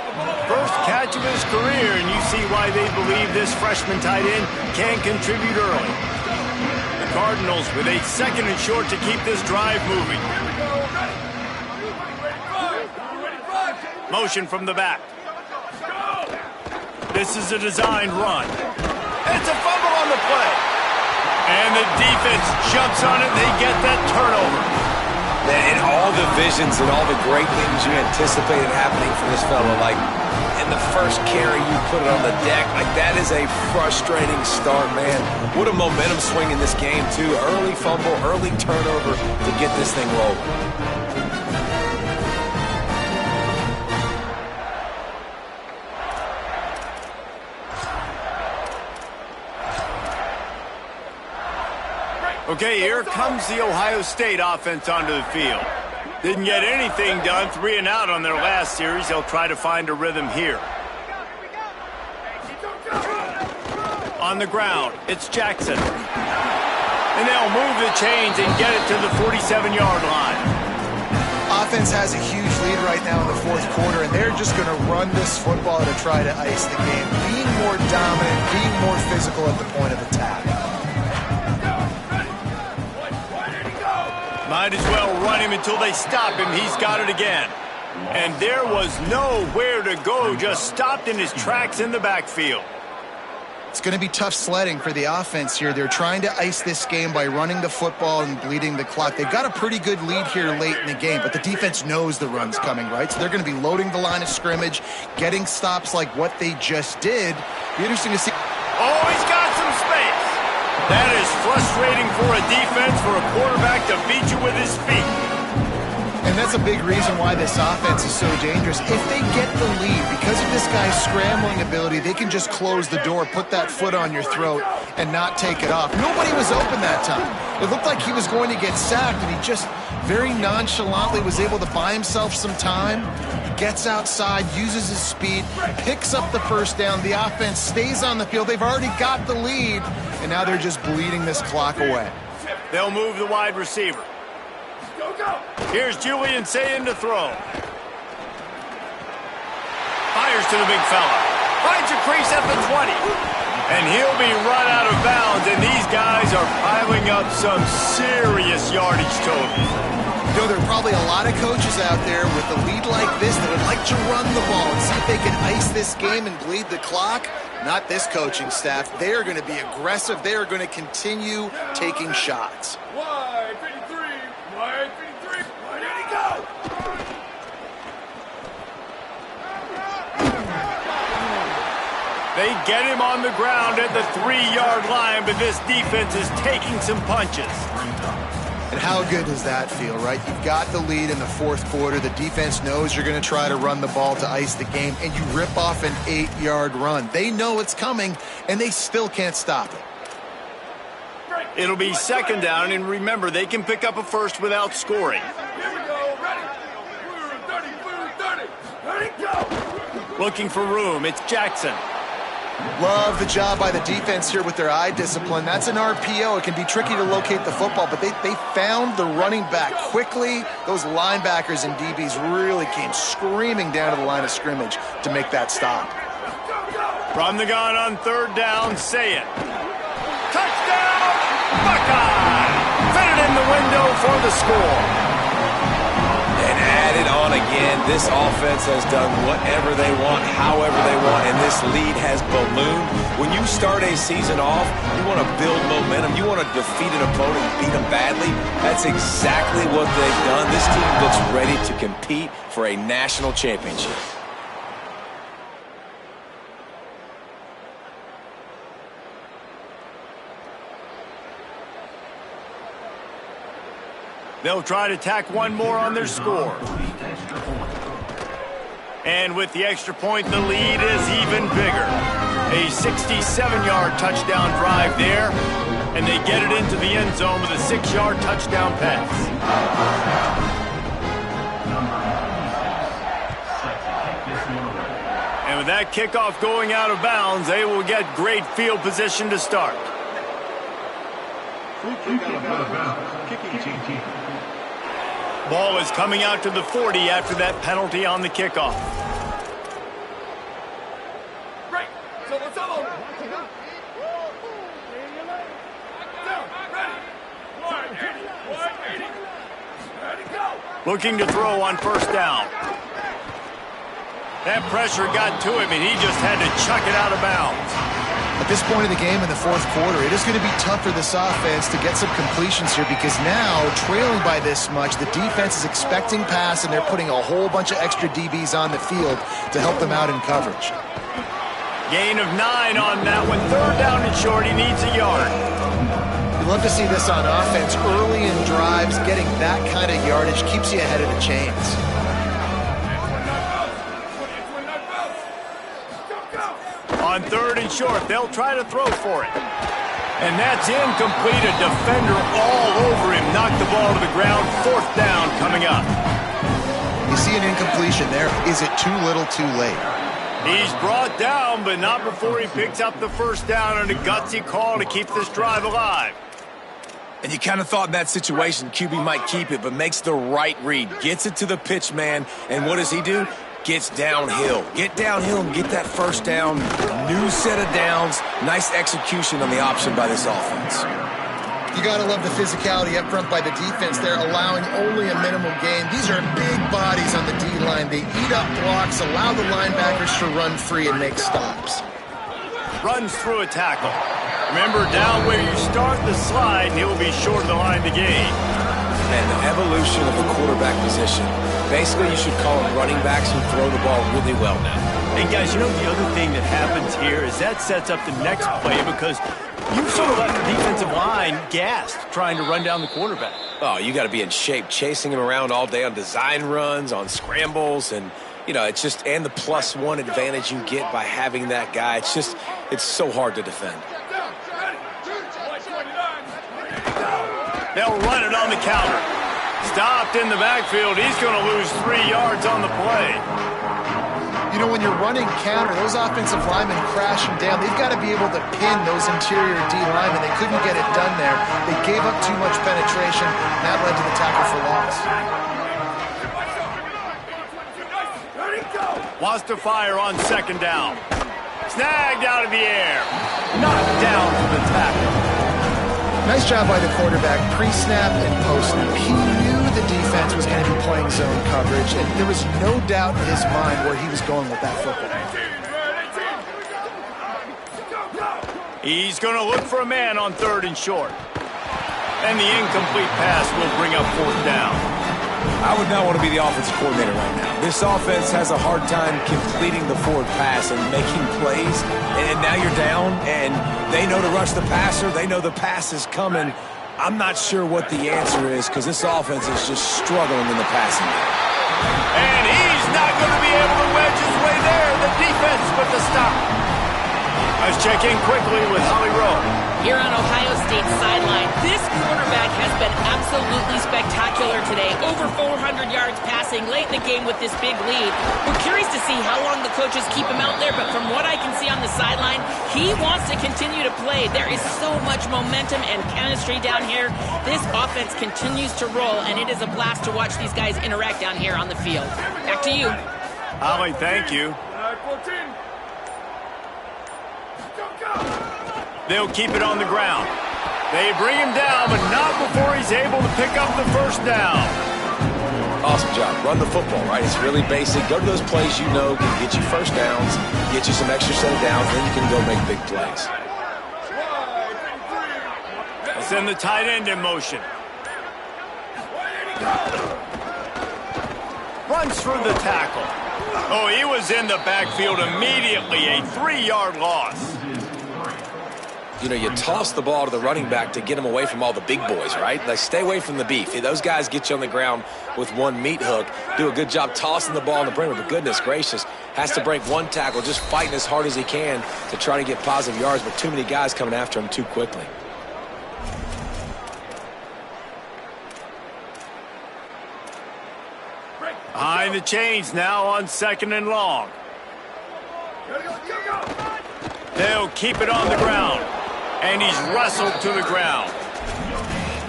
First catch of his career, and you see why they believe this freshman tight end can contribute early. The Cardinals with a second and short to keep this drive moving. Motion from the back. This is a designed run. It's a fumble on the play. And the defense jumps on it. They get that turnover. And all the visions and all the great things you anticipated happening for this fella, like in the first carry you put it on the deck, like that is a frustrating start, man. What a momentum swing in this game, too. Early fumble, early turnover to get this thing rolling. Okay, here comes the Ohio State offense onto the field. Didn't get anything done, 3 and out on their last series. They'll try to find a rhythm here. On the ground, it's Jackson. And they'll move the chains and get it to the 47-yard line. Offense has a huge lead right now in the fourth quarter, and they're just going to run this football to try to ice the game. Being more dominant, being more physical at the point of attack. Might as well run him until they stop him. He's got it again. And there was nowhere to go, just stopped in his tracks in the backfield. It's going to be tough sledding for the offense here. They're trying to ice this game by running the football and bleeding the clock. They've got a pretty good lead here late in the game, but the defense knows the run's coming, right? So they're going to be loading the line of scrimmage, getting stops like what they just did. Be interesting to see. Oh, he's got some space. That is frustrating for a defense, for a quarterback to beat you with his feet. And that's a big reason why this offense is so dangerous. If they get the lead, because of this guy's scrambling ability, they can just close the door, put that foot on your throat, and not take it off. Nobody was open that time. It looked like he was going to get sacked, and he just very nonchalantly was able to buy himself some time. He gets outside, uses his speed, picks up the first down. The offense stays on the field. They've already got the lead, and now they're just bleeding this clock away. They'll move the wide receiver. Here's Julian saying to throw. Fires to the big fella. Finds a crease at the 20. And he'll be run out of bounds, and these guys are piling up some serious yardage totals. You know, there are probably a lot of coaches out there with a lead like this that would like to run the ball and see if they can ice this game and bleed the clock. Not this coaching staff. They are going to be aggressive. They are going to continue taking shots. Wide 53, wide 53, where did he go? They get him on the ground at the 3-yard line, but this defense is taking some punches. And how good does that feel, right? You've got the lead in the fourth quarter. The defense knows you're going to try to run the ball to ice the game, and you rip off an 8-yard run. They know it's coming, and they still can't stop it. It'll be second down, and remember, they can pick up a first without scoring. Here we go, ready. 30, 30, go. Looking for room, it's Jackson. Love the job by the defense here with their eye discipline. That's an RPO. It can be tricky to locate the football, but they found the running back quickly. Those linebackers and DBs really came screaming down to the line of scrimmage to make that stop. From the gun on third down, say it. Touchdown, Buckeye! Fit it in the window for the score. And add it on again. This offense has done whatever they want, however they want, and this lead has ballooned. When you start a season off, you want to build momentum. You want to defeat an opponent, beat them badly. That's exactly what they've done. This team looks ready to compete for a national championship. They'll try to tack one more on their score. And with the extra point, the lead is even bigger. A 67-yard touchdown drive there, and they get it into the end zone with a 6-yard touchdown pass. And with that kickoff going out of bounds, they will get great field position to start. Ball is coming out to the 40 after that penalty on the kickoff. Right. So what's up? Ready, go. Looking to throw on first down. That pressure got to him, and he just had to chuck it out of bounds. At this point of the game in the fourth quarter, it is going to be tough for this offense to get some completions here because now, trailing by this much, the defense is expecting pass, and they're putting a whole bunch of extra DBs on the field to help them out in coverage. Gain of 9 on that one. Third down and short. He needs a yard. You love to see this on offense. Early in drives, getting that kind of yardage keeps you ahead of the chains. On third and short, they'll try to throw for it. And that's incomplete. A defender all over him. Knocked the ball to the ground. Fourth down coming up. You see an incompletion there. Is it too little, too late? He's brought down, but not before he picks up the first down and a gutsy call to keep this drive alive. And you kind of thought in that situation QB might keep it, but makes the right read. Gets it to the pitch man, and what does he do? Gets downhill. Get downhill and get that first down. New set of downs. Nice execution on the option by this offense. You got to love the physicality up front by the defense there, allowing only a minimum gain. These are big bodies on the D-line. They eat up blocks, allow the linebackers to run free and make stops. Runs through a tackle. Remember, down where you start the slide, and he'll be short of the line to gain. And the evolution of the quarterback position. Basically, you should call them running backs who throw the ball really well now. And guys, you know the other thing that happens here is that sets up the next play because you sort of let the defensive line gassed trying to run down the quarterback. Oh, you got to be in shape, chasing him around all day on design runs, on scrambles, and you know, it's just, and the +1 advantage you get by having that guy. It's just, it's so hard to defend. They'll run it on the counter. Stopped in the backfield. He's going to lose 3 yards on the play. You know, when you're running counter, those offensive linemen crashing down. They've got to be able to pin those interior D linemen. They couldn't get it done there. They gave up too much penetration. That led to the tackle for loss. Wants to fire on second down. Snagged out of the air. Knocked down for the tackle. Nice job by the quarterback, pre-snap and post-snap. He knew the defense was going to be playing zone coverage, and there was no doubt in his mind where he was going with that football. He's going to look for a man on third and short. And the incomplete pass will bring up fourth down. I would not want to be the offensive coordinator right now. This offense has a hard time completing the forward pass and making plays, and now you're down, and they know to rush the passer. They know the pass is coming. I'm not sure what the answer is because this offense is just struggling in the passing game. And he's not going to be able to wedge his way there. The defense with the stop. Let's check in quickly with Holly Rowe. Here on Ohio State State sideline. This quarterback has been absolutely spectacular today. Over 400 yards passing late in the game with this big lead. We're curious to see how long the coaches keep him out there, but from what I can see on the sideline, he wants to continue to play. There is so much momentum and chemistry down here. This offense continues to roll, and it is a blast to watch these guys interact down here on the field. Back to you. Holly, thank you. 14. They'll keep it on the ground. They bring him down, but not before he's able to pick up the first down. Awesome job. Run the football, right? It's really basic. Go to those plays you know can get you first downs, get you some extra set of downs, then you can go make big plays. They'll send the tight end in motion. Runs through the tackle. Oh, he was in the backfield immediately. A 3-yard loss. You know, you toss the ball to the running back to get him away from all the big boys, right? Like, stay away from the beef. Those guys get you on the ground with one meat hook, do a good job tossing the ball in the perimeter, but goodness gracious, has to break one tackle, just fighting as hard as he can to try to get positive yards, but too many guys coming after him too quickly. Behind the chains now on 2nd and long. They'll keep it on the ground. And he's wrestled to the ground.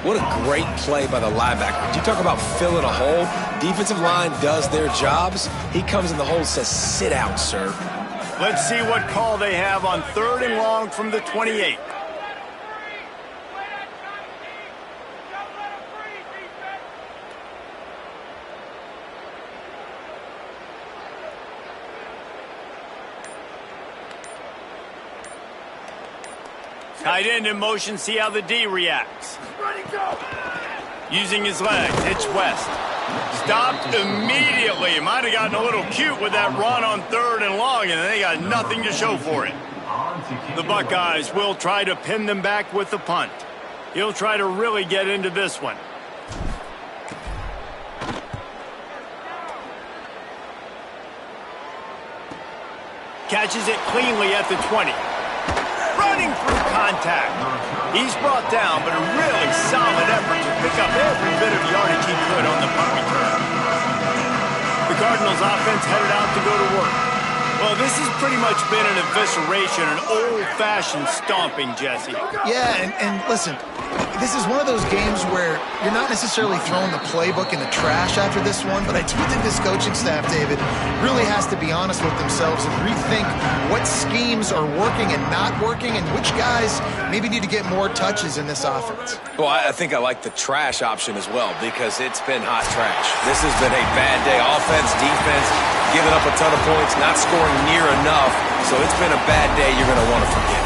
What a great play by the linebacker. You talk about filling a hole. Defensive line does their jobs. He comes in the hole and says, sit out, sir. Let's see what call they have on 3rd and long from the 28. Tight end in motion, see how the D reacts. Using his legs, hitch west. Stopped immediately. Might have gotten a little cute with that run on 3rd and long, and they got nothing to show for it. The Buckeyes will try to pin them back with the punt. He'll try to really get into this one. Catches it cleanly at the 20. Running through contact. He's brought down, but a really solid effort to pick up every bit of yardage he could on the punt return. The Cardinals offense headed out to go to work. Well, this has pretty much been an evisceration, an old-fashioned stomping, Jesse. Yeah, and listen, this is one of those games where you're not necessarily throwing the playbook in the trash after this one, but I do think this coaching staff, David, really has to be honest with themselves and rethink what schemes are working and not working and which guys maybe need to get more touches in this offense. Well, I think I like the trash option as well because it's been hot trash. This has been a bad day. Offense, defense, giving up a ton of points, not scoring near enough. So it's been a bad day you're going to want to forget.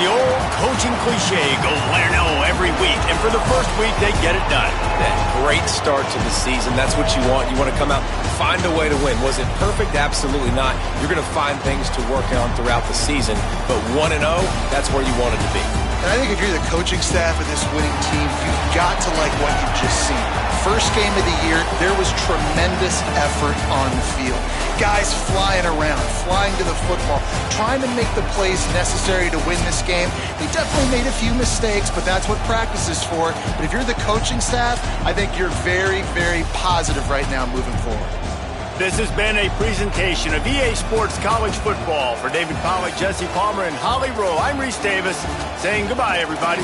The old coaching cliche, go win or no every week. And for the first week, they get it done. That great start to the season. That's what you want. You want to come out, find a way to win. Was it perfect? Absolutely not. You're going to find things to work on throughout the season. But 1-0, that's where you want it to be. And I think if you're the coaching staff of this winning team, you've got to like what you've just seen. First game of the year, there was tremendous effort on the field. Guys flying around, flying to the football, trying to make the plays necessary to win this game. They definitely made a few mistakes, but that's what practice is for. But if you're the coaching staff, I think you're very, very positive right now moving forward. This has been a presentation of EA Sports College Football. For David Pollack, Jesse Palmer, and Holly Rowe, I'm Reese Davis saying goodbye, everybody.